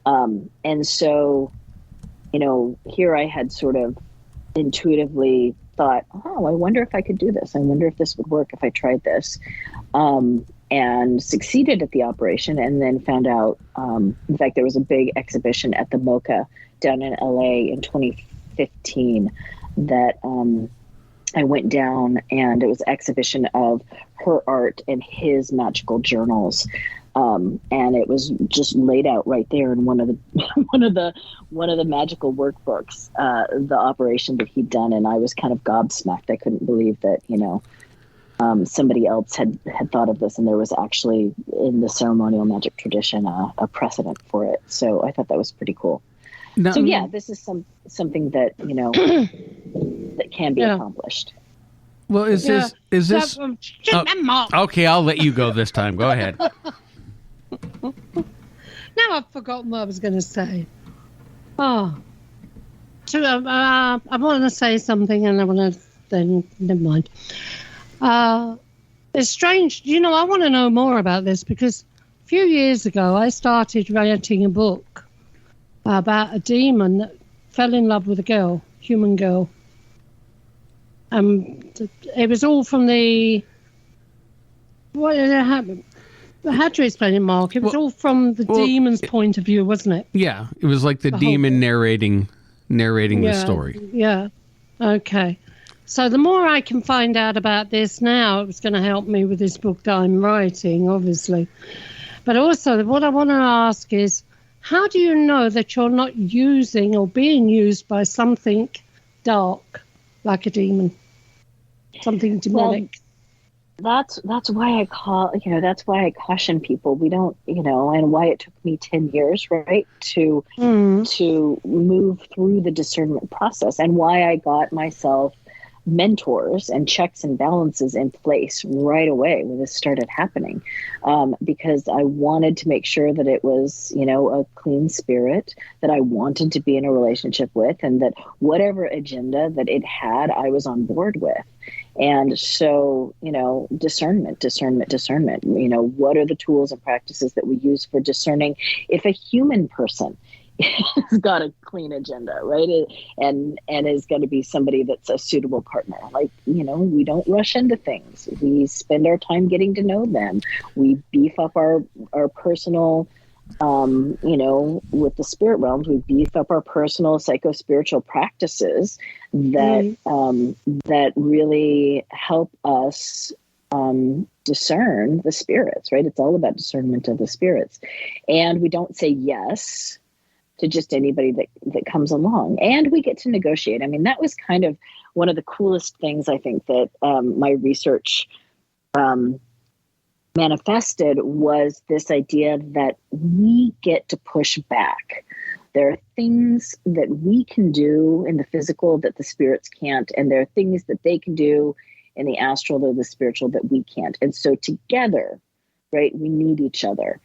And so, here I had sort of intuitively thought, oh, I wonder if I could do this. I wonder if this would work if I tried this. And succeeded at the operation, and then found out, in fact, there was a big exhibition at the MoCA down in LA in 2015 that I went down, and it was an exhibition of her art and his magical journals. And it was just laid out right there in one of the magical workbooks, the operation that he'd done. And I was kind of gobsmacked. I couldn't believe that, somebody else had thought of this, and there was actually in the ceremonial magic tradition a precedent for it. So I thought that was pretty cool. No, so yeah, this is something that that can be accomplished. Well, is this? Okay, I'll let you go this time. Go ahead. Now I've forgotten what I was going to say. I want to say something, and I want to then never mind. It's strange. I want to know more about this because a few years ago I started writing a book about a demon that fell in love with a human girl. It was all from what did it happen? How to explain it, Mark? It was all from the demon's point of view, wasn't it? Yeah, it was like the demon narrating the story. Yeah. Okay. So the more I can find out about this now, it's going to help me with this book that I'm writing, obviously. But also, what I want to ask is, how do you know that you're not using or being used by something dark, like a demon, something demonic? Well, that's why that's why I caution people. We don't, and why it took me 10 years, right, to move through the discernment process, and why I got myself mentors and checks and balances in place right away when this started happening, because I wanted to make sure that it was, a clean spirit that I wanted to be in a relationship with, and that whatever agenda that it had, I was on board with. And so, discernment. What are the tools and practices that we use for discerning if a human person has got a clean agenda, right? And is going to be somebody that's a suitable partner. Like, we don't rush into things. We spend our time getting to know them. We beef up our personal, with the spirit realms, we beef up our personal psycho-spiritual practices that that really help us discern the spirits, right? It's all about discernment of the spirits. And we don't say yes to just anybody that comes along. And we get to negotiate. I mean, that was kind of one of the coolest things I think that my research manifested, was this idea that we get to push back. There are things that we can do in the physical that the spirits can't, and there are things that they can do in the astral or the spiritual that we can't. And so together, right, we need each other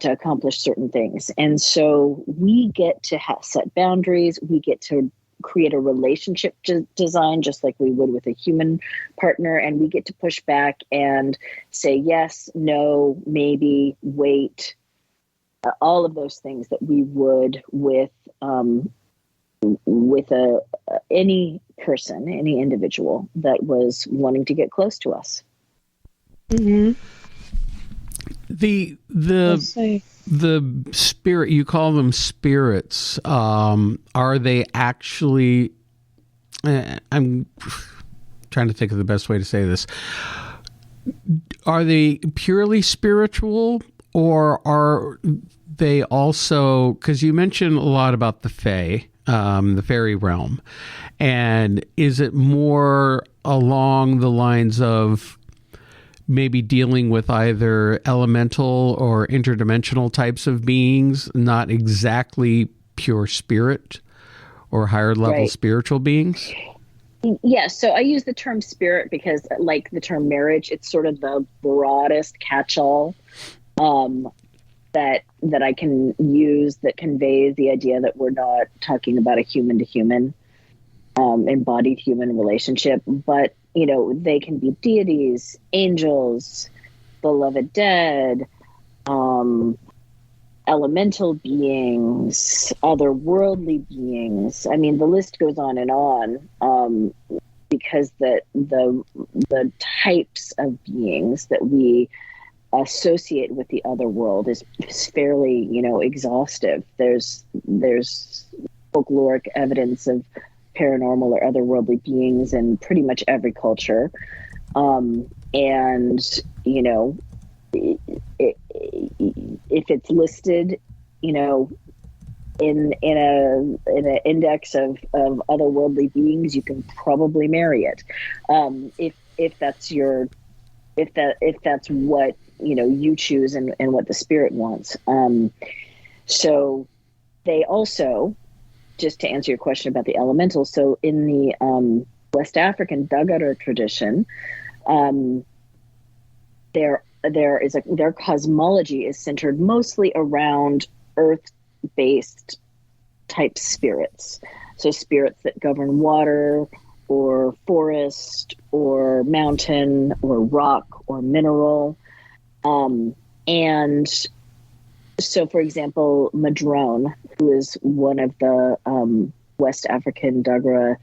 to accomplish certain things. And so we get to set boundaries. We get to create a relationship design just like we would with a human partner. And we get to push back and say yes, no, maybe, wait, all of those things that we would with any person, any individual that was wanting to get close to us. Mm-hmm. The spirit, you call them spirits, are they actually, I'm trying to think of the best way to say this, are they purely spiritual, or are they also, because you mentioned a lot about the Fae, the fairy realm, and is it more along the lines of maybe dealing with either elemental or interdimensional types of beings, not exactly pure spirit or higher level spiritual beings? Yeah, so I use the term spirit because, like the term marriage, it's sort of the broadest catch-all that I can use that conveys the idea that we're not talking about a human-to-human, embodied human relationship, but they can be deities, angels, beloved dead, elemental beings, otherworldly beings. I mean, the list goes on and on, because the types of beings that we associate with the other world is fairly, exhaustive. There's folkloric evidence of paranormal or otherworldly beings in pretty much every culture, and if it's listed, in an index of otherworldly beings, you can probably marry it, if that's what you choose and what the spirit wants. So they also, just to answer your question about the elementals, so in the West African Dagara tradition, their cosmology is centered mostly around earth-based type spirits. So spirits that govern water or forest or mountain or rock or mineral. And so, for example, Madrone, who is one of the West African Dagara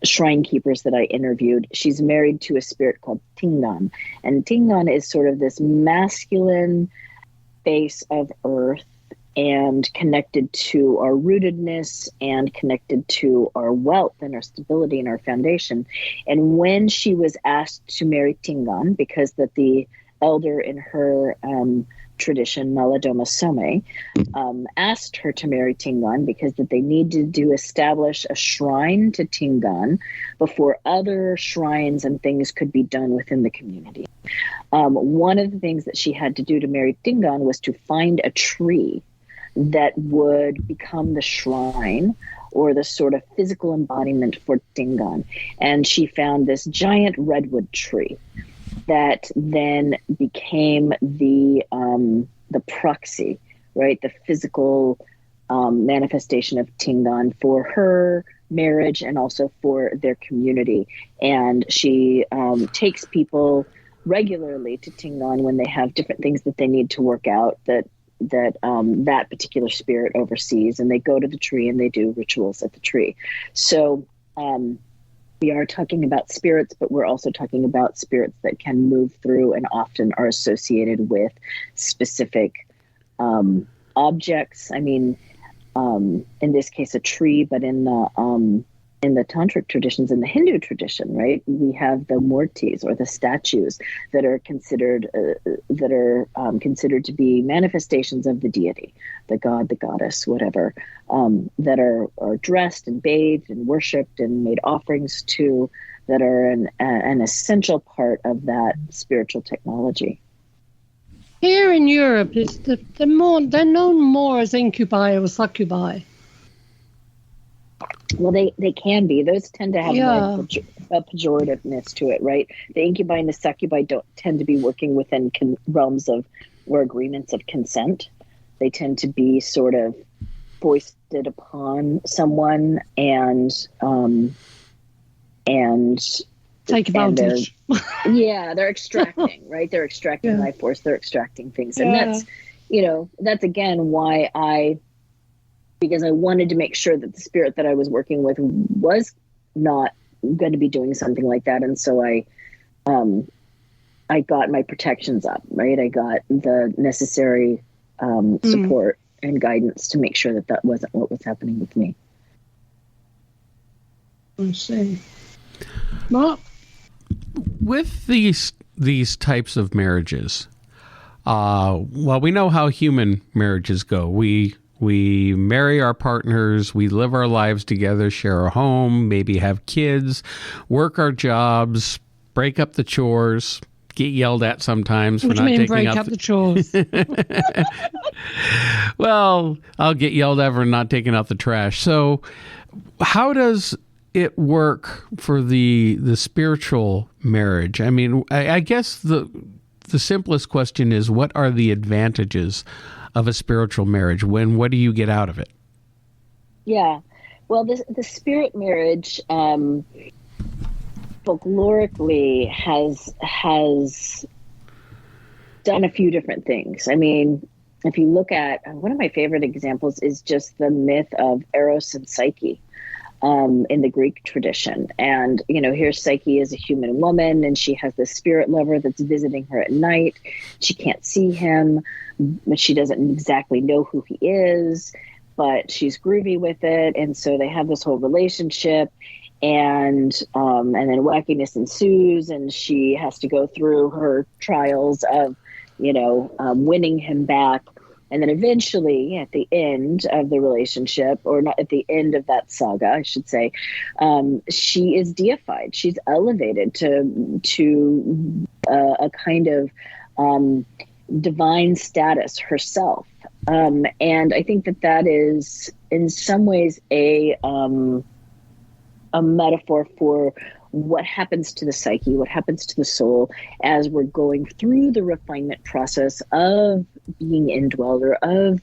shrine keepers that I interviewed, she's married to a spirit called Tingan. And Tingan is sort of this masculine face of earth and connected to our rootedness and connected to our wealth and our stability and our foundation. And when she was asked to marry Tingan, because that the elder in her tradition, Maladoma Some, asked her to marry Tingan because that they needed to establish a shrine to Tingan before other shrines and things could be done within the community. One of the things that she had to do to marry Tingan was to find a tree that would become the shrine or the sort of physical embodiment for Tingan. And she found this giant redwood tree that then became the proxy, right? The physical manifestation of Tingan for her marriage and also for their community. And she takes people regularly to Tingan when they have different things that they need to work out that particular spirit oversees, and they go to the tree and they do rituals at the tree. So we are talking about spirits, but we're also talking about spirits that can move through and often are associated with specific objects. I mean, in this case, a tree, but in the tantric traditions, in the Hindu tradition, right, we have the murtis or the statues that are considered to be manifestations of the deity, the god, the goddess, whatever, that are dressed and bathed and worshipped and made offerings to, that are an essential part of that spiritual technology. Here in Europe, they're known more as incubi or succubi. Well, they can be. Those tend to have more a pejorativeness to it, right? The incubi and the succubi don't tend to be working within realms of or agreements of consent. They tend to be sort of foisted upon someone and take advantage. They're extracting, right? They're extracting life force. They're extracting things, and that's again why because I wanted to make sure that the spirit that I was working with was not going to be doing something like that. And so I got my protections up, right? I got the necessary support and guidance to make sure that wasn't what was happening with me. I see. Mark? With these types of marriages, well, we know how human marriages go. We marry our partners, we live our lives together, share a home, maybe have kids, work our jobs, break up the chores, get yelled at sometimes for not taking out the chores. Well, I'll get yelled at for not taking out the trash. So how does it work for the spiritual marriage? I mean, I guess the simplest question is, what are the advantages of a spiritual marriage? What do you get out of it? Yeah, well, the spirit marriage folklorically has done a few different things. I mean, if you look at one of my favorite examples is just the myth of Eros and Psyche in the Greek tradition. And, here's Psyche as a human woman, and she has this spirit lover that's visiting her at night. She can't see him, but she doesn't exactly know who he is, but she's groovy with it. And so they have this whole relationship. And then wackiness ensues, and she has to go through her trials of, winning him back. And then eventually, at the end of the relationship, or not at the end of that saga, I should say, she is deified. She's elevated to a kind of divine status herself. And I think that is, in some ways, a metaphor for what happens to the psyche, what happens to the soul as we're going through the refinement process of being indwelled, or of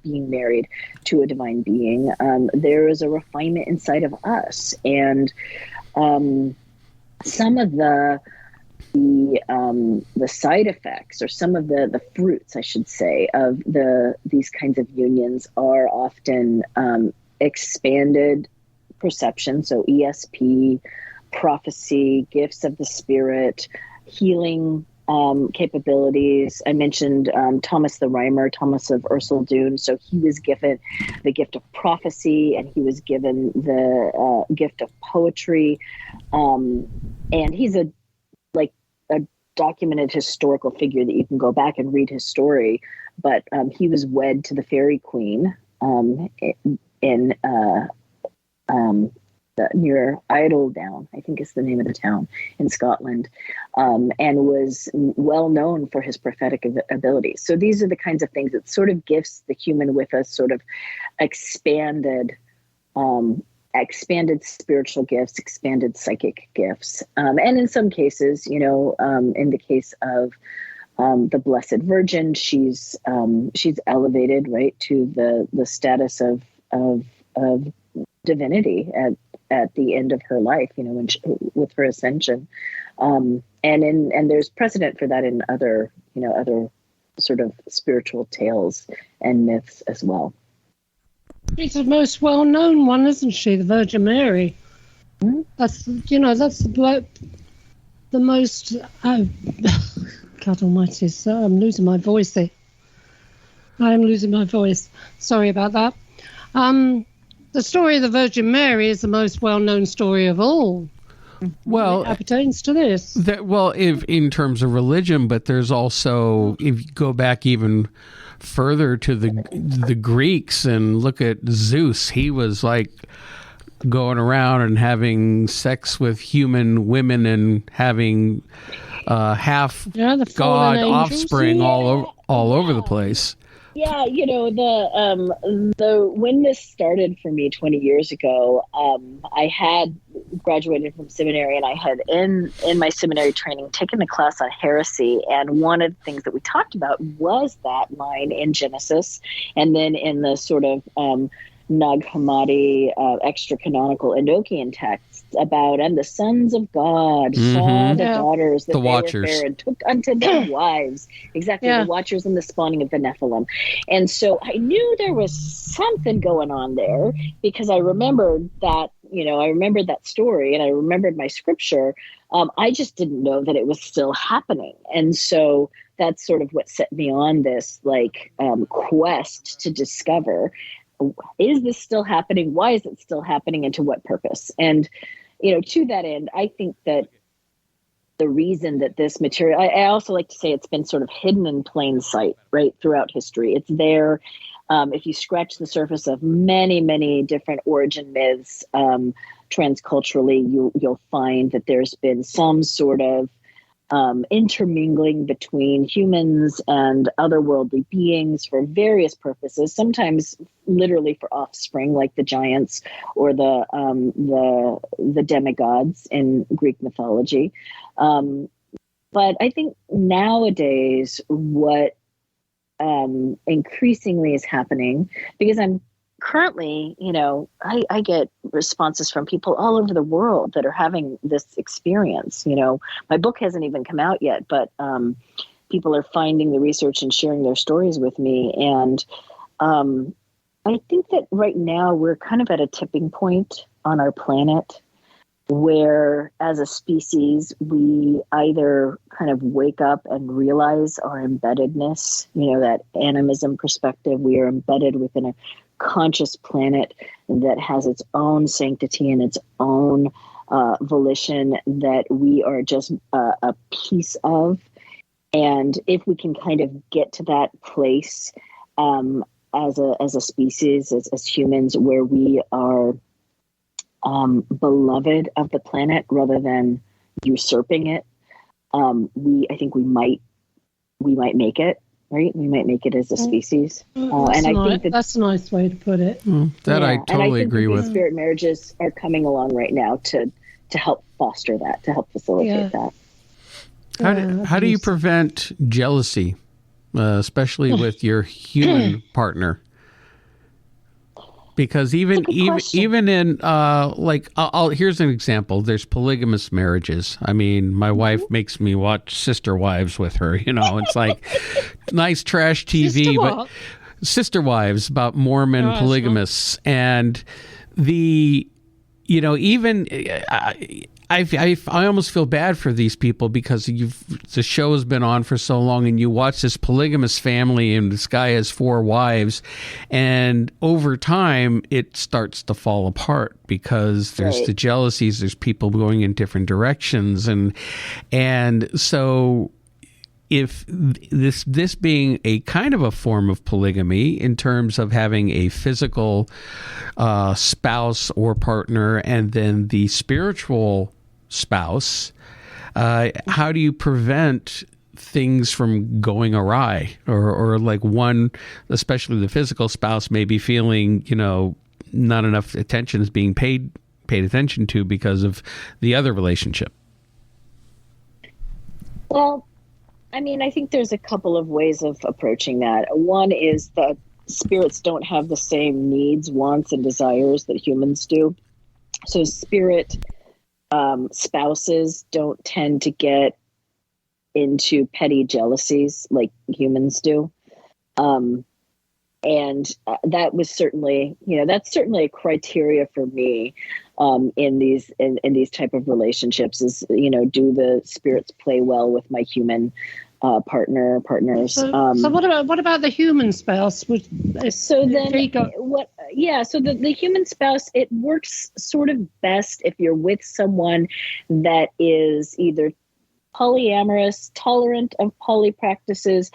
being married to a divine being. There is a refinement inside of us, and some of the side effects, or some of the fruits, I should say, of these kinds of unions are often expanded perception, so ESP, prophecy, gifts of the spirit, healing capabilities. I mentioned Thomas the Rhymer, Thomas of Ercildoune. So he was given the gift of prophecy, and he was given the gift of poetry. And he's a documented historical figure that you can go back and read his story. But he was wed to the Faery Queen in near Idledown, I think is the name of the town in Scotland, and was well known for his prophetic abilities. So these are the kinds of things that sort of gifts the human with a sort of expanded spiritual gifts, expanded psychic gifts. And in some cases, in the case of the Blessed Virgin, she's elevated, right, to the status of divinity at the end of her life, when with her ascension, and there's precedent for that in other sort of spiritual tales and myths as well. She's the most well-known one, isn't she? The Virgin Mary. Mm-hmm. That's the most. God Almighty! So I'm losing my voice there. I am losing my voice. Sorry about that. The story of the Virgin Mary is the most well-known story of all. Well, it pertains to this. If in terms of religion, but there's also, if you go back even further to the Greeks and look at Zeus, he was like going around and having sex with human women and having half god offspring all over the place. Yeah, the when this started for me 20 years ago, I had graduated from seminary, and I had in my seminary training taken a class on heresy, and one of the things that we talked about was that line in Genesis, and then in the sort of Nag Hammadi extra-canonical Enochian texts about, and the sons of God saw the daughters that the Watchers were fair and took unto them wives. Exactly, the Watchers and the spawning of the Nephilim. And so I knew there was something going on there, because I remembered that, I remembered that story, and I remembered my scripture. I just didn't know that it was still happening. And so that's sort of what set me on this quest to discover, is this still happening? Why is it still happening? And to what purpose? And, to that end, I think that the reason that this material, I also like to say it's been sort of hidden in plain sight, right, throughout history. It's there. If you scratch the surface of many, many different origin myths, transculturally, you'll find that there's been some sort of intermingling between humans and otherworldly beings for various purposes, sometimes literally for offspring, like the giants or the demigods in Greek mythology. But I think nowadays what increasingly is happening, because I'm currently, I get responses from people all over the world that are having this experience. My book hasn't even come out yet, but people are finding the research and sharing their stories with me. And I think that right now we're kind of at a tipping point on our planet where, as a species, we either kind of wake up and realize our embeddedness, that animism perspective. We are embedded within a conscious planet that has its own sanctity and its own volition that we are just a piece of. And if we can kind of get to that place as a species, as humans, where we are beloved of the planet rather than usurping it, I think we might make it, right? We might make it as a species. And I think that's a nice way to put it. I totally agree with. Spirit marriages are coming along right now to help foster that, to help facilitate that. How do you prevent jealousy, especially with your human partner? Because even in here's an example. There's polygamous marriages. I mean, my wife makes me watch Sister Wives with her. It's like nice trash TV, but Sister Wives about Mormon polygamists, and I almost feel bad for these people because the show has been on for so long, and you watch this polygamous family, and this guy has 4 wives, and over time it starts to fall apart because there's the jealousies, there's people going in different directions, and so if this being a kind of a form of polygamy in terms of having a physical spouse or partner and then the spiritual spouse, how do you prevent things from going awry, or like one, especially the physical spouse, may be feeling not enough attention is being paid attention to because of the other relationship? Well, I mean, I think there's a couple of ways of approaching that. One is that spirits don't have the same needs, wants, and desires that humans do. So spirit spouses don't tend to get into petty jealousies like humans do. And that was certainly, that's certainly a criteria for me in these type of relationships is, do the spirits play well with my human partners? So what about the human spouse? So the human spouse, it works sort of best if you're with someone that is either polyamorous, tolerant of poly practices,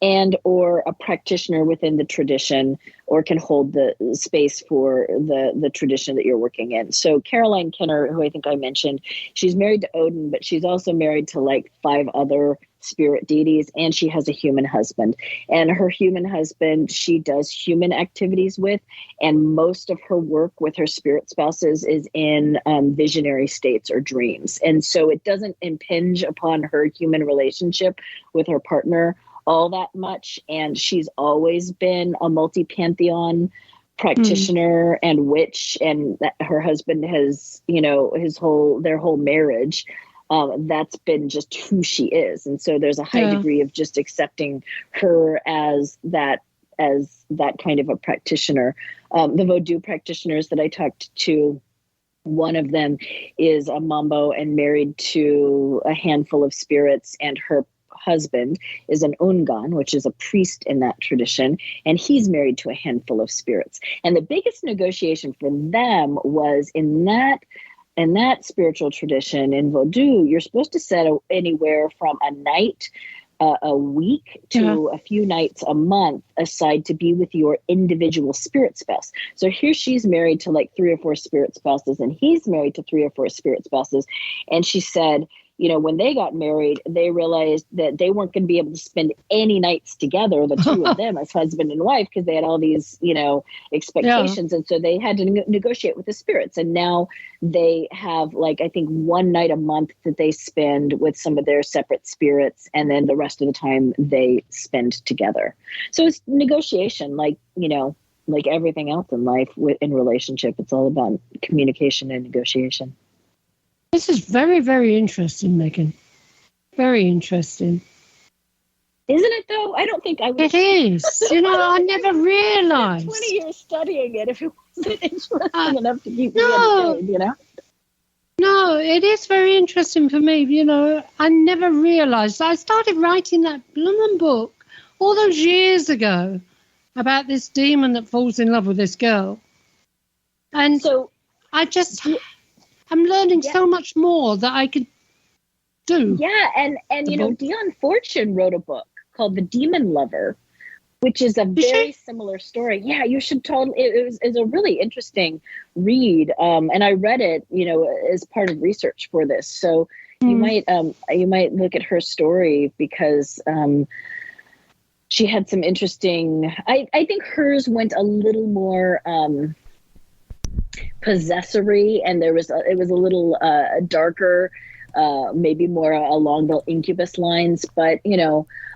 and or a practitioner within the tradition, or can hold the space for the tradition that you're working in. So Caroline Kenner, who I think I mentioned, she's married to Odin, but she's also married to like 5 other spirit deities, and she has a human husband. And her human husband, she does human activities with, and most of her work with her spirit spouses is in visionary states or dreams. And so it doesn't impinge upon her human relationship with her partner all that much. And she's always been a multi-pantheon practitioner and witch, and that her husband has, their whole marriage, that's been just who she is. And so there's a high degree of just accepting her as that kind of a practitioner. The Vodou practitioners that I talked to, one of them is a mambo and married to a handful of spirits, and her husband is an ungan, which is a priest in that tradition, and he's married to a handful of spirits. And the biggest negotiation for them was in that spiritual tradition in Vodou, you're supposed to set anywhere from a night, a week, to a few nights a month aside to be with your individual spirit spouse. So here she's married to like 3 or 4 spirit spouses, and he's married to 3 or 4 spirit spouses. And she said, when they got married, they realized that they weren't going to be able to spend any nights together, the 2 of them as husband and wife, because they had all these, expectations. And so they had to negotiate with the spirits. And now they have I think 1 night a month that they spend with some of their separate spirits. And then the rest of the time they spend together. So it's negotiation, like everything else in life in relationship. It's all about communication and negotiation. This is very, very interesting, Megan. Very interesting. Isn't it though? I don't think I would. It is. I never realized. 20 years studying it if it wasn't interesting enough to keep me entertained, No, it is very interesting for me. I never realized. I started writing that blooming book all those years ago about this demon that falls in love with this girl. And so I'm learning so much more that I could do. Yeah, and Dion Fortune wrote a book called The Demon Lover, which is a very similar story. Yeah, you should totally. It was a really interesting read, and I read it, as part of research for this. So you might look at her story because she had some interesting. I think hers went a little more possessory, and it was a little darker. Maybe more along the incubus lines, but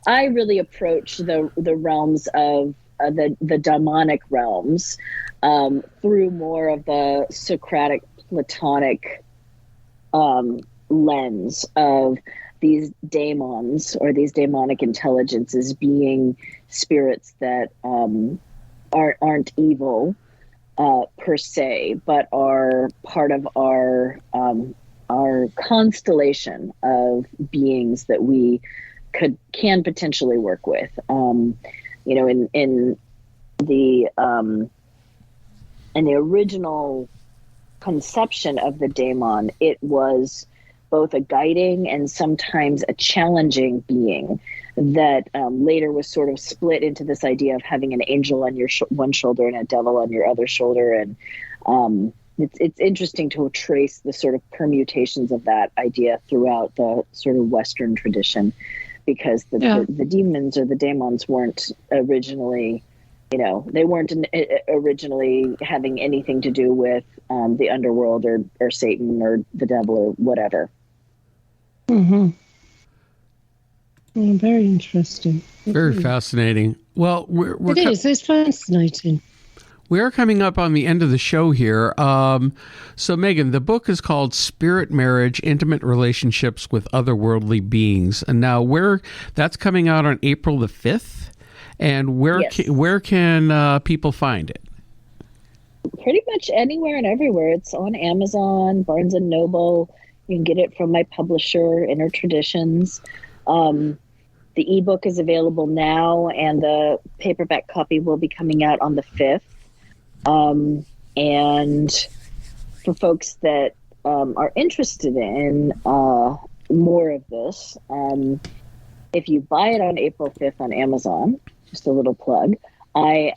I really approach the realms of the demonic realms through more of the Socratic Platonic lens of these daemons or these demonic intelligences being spirits that aren't evil per se, but are part of our constellation of beings that we can potentially work with. In the original conception of the daemon, it was both a guiding and sometimes a challenging being that later was sort of split into this idea of having an angel on your one shoulder and a devil on your other shoulder. And it's interesting to trace the sort of permutations of that idea throughout the sort of Western tradition, because the demons or the daemons weren't originally, they weren't originally having anything to do with the underworld or Satan or the devil or whatever. Mm-hmm. Well, very interesting. Very fascinating. Well, it's fascinating. We are coming up on the end of the show here. So, Megan, the book is called Spirit Marriage, Intimate Relationships with Otherworldly Beings. And now that's coming out on April the 5th. And where can people find it? Pretty much anywhere and everywhere. It's on Amazon, Barnes & Noble. You can get it from my publisher, Inner Traditions. The ebook is available now, and the paperback copy will be coming out on the 5th. And for folks that are interested in more of this, if you buy it on April 5th on Amazon, just a little plug, I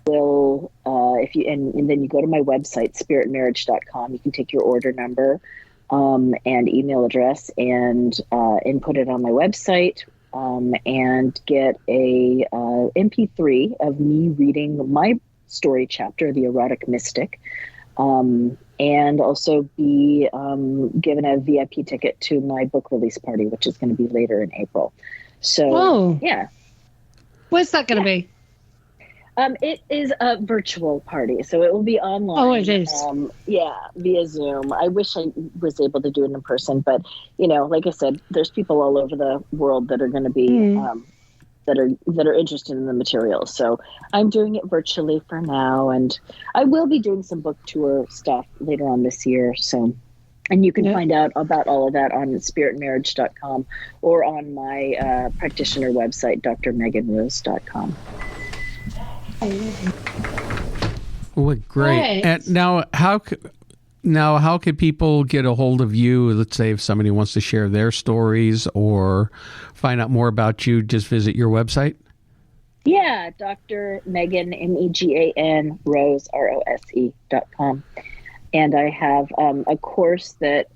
will, and then you go to my website, spiritmarriage.com, you can take your order number and email address and input it on my website. And get a MP3 of me reading my story chapter, The Erotic Mystic, and also be given a VIP ticket to my book release party, which is going to be later in April. So, yeah. Where's that going to be? It is a virtual party, so it will be online. Oh, it is. Via Zoom. I wish I was able to do it in person, but like I said, there's people all over the world that are going to be that are interested in the material. So I'm doing it virtually for now, and I will be doing some book tour stuff later on this year. So, and you can find out about all of that on spiritmarriage.com or on my practitioner website, drmeganrose.com. Well, great. Right. And now how could people get a hold of you? Let's say if somebody wants to share their stories or find out more about you, just visit your website. Yeah, Dr. Megan, MEGAN, Rose, ROSE.com. And I have a course that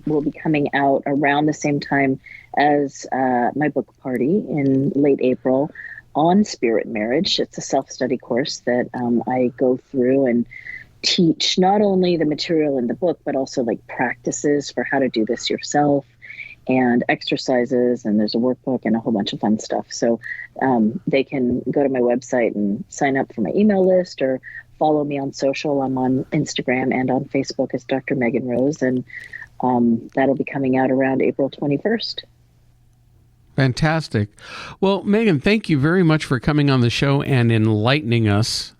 will be coming out around the same time as my book party in late April on spirit marriage. It's a self-study course that I go through and teach not only the material in the book, but also like practices for how to do this yourself and exercises. And there's a workbook and a whole bunch of fun stuff. So they can go to my website and sign up for my email list or follow me on social. I'm on Instagram and on Facebook as Dr. Megan Rose. And that'll be coming out around April 21st. Fantastic. Well, Megan, thank you very much for coming on the show and enlightening us.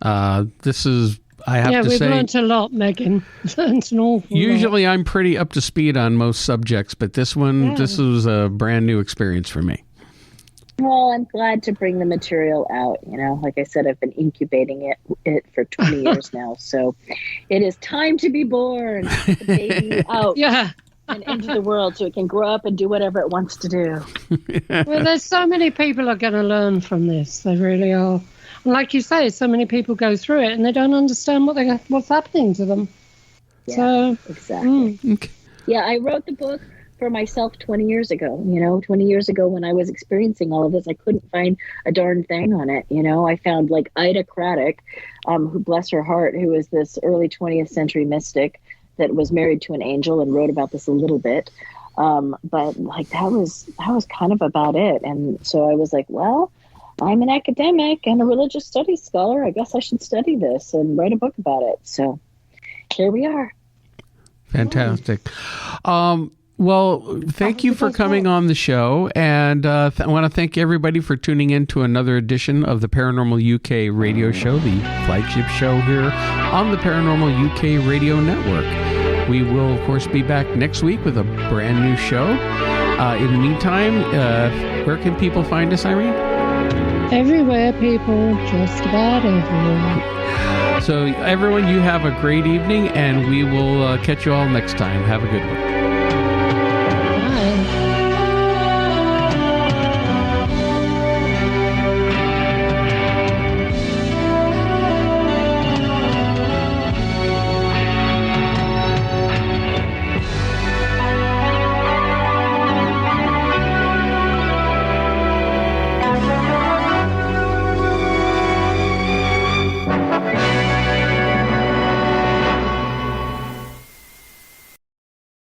This is, I have to say... Yeah, we've learned a lot, Megan. Learned an awful Usually lot. I'm pretty up to speed on most subjects, but this one, this was a brand new experience for me. Well, I'm glad to bring the material out. You know, like I said, I've been incubating it for 20 years now. So it is time to be born, the baby out. Yeah. And into the world so it can grow up and do whatever it wants to do. Well, there's so many people are going to learn from this. They really are. And like you say, so many people go through it and they don't understand what's happening to them. Yeah, so exactly. Okay. Yeah, I wrote the book for myself 20 years ago. 20 years ago when I was experiencing all of this, I couldn't find a darn thing on it. I found like Ida Craddock, who, bless her heart, who was this early 20th century mystic that was married to an angel and wrote about this a little bit. But like that was kind of about it. And so I was like, well, I'm an academic and a religious studies scholar. I guess I should study this and write a book about it. So here we are. Fantastic. Well, thank you for coming on the show, and I want to thank everybody for tuning in to another edition of the Paranormal UK radio show, the flagship show here on the Paranormal UK radio network. We will, of course, be back next week with a brand new show. In the meantime, where can people find us, Irene? Everywhere, people, just about everywhere. So, everyone, you have a great evening, and we will catch you all next time. Have a good one.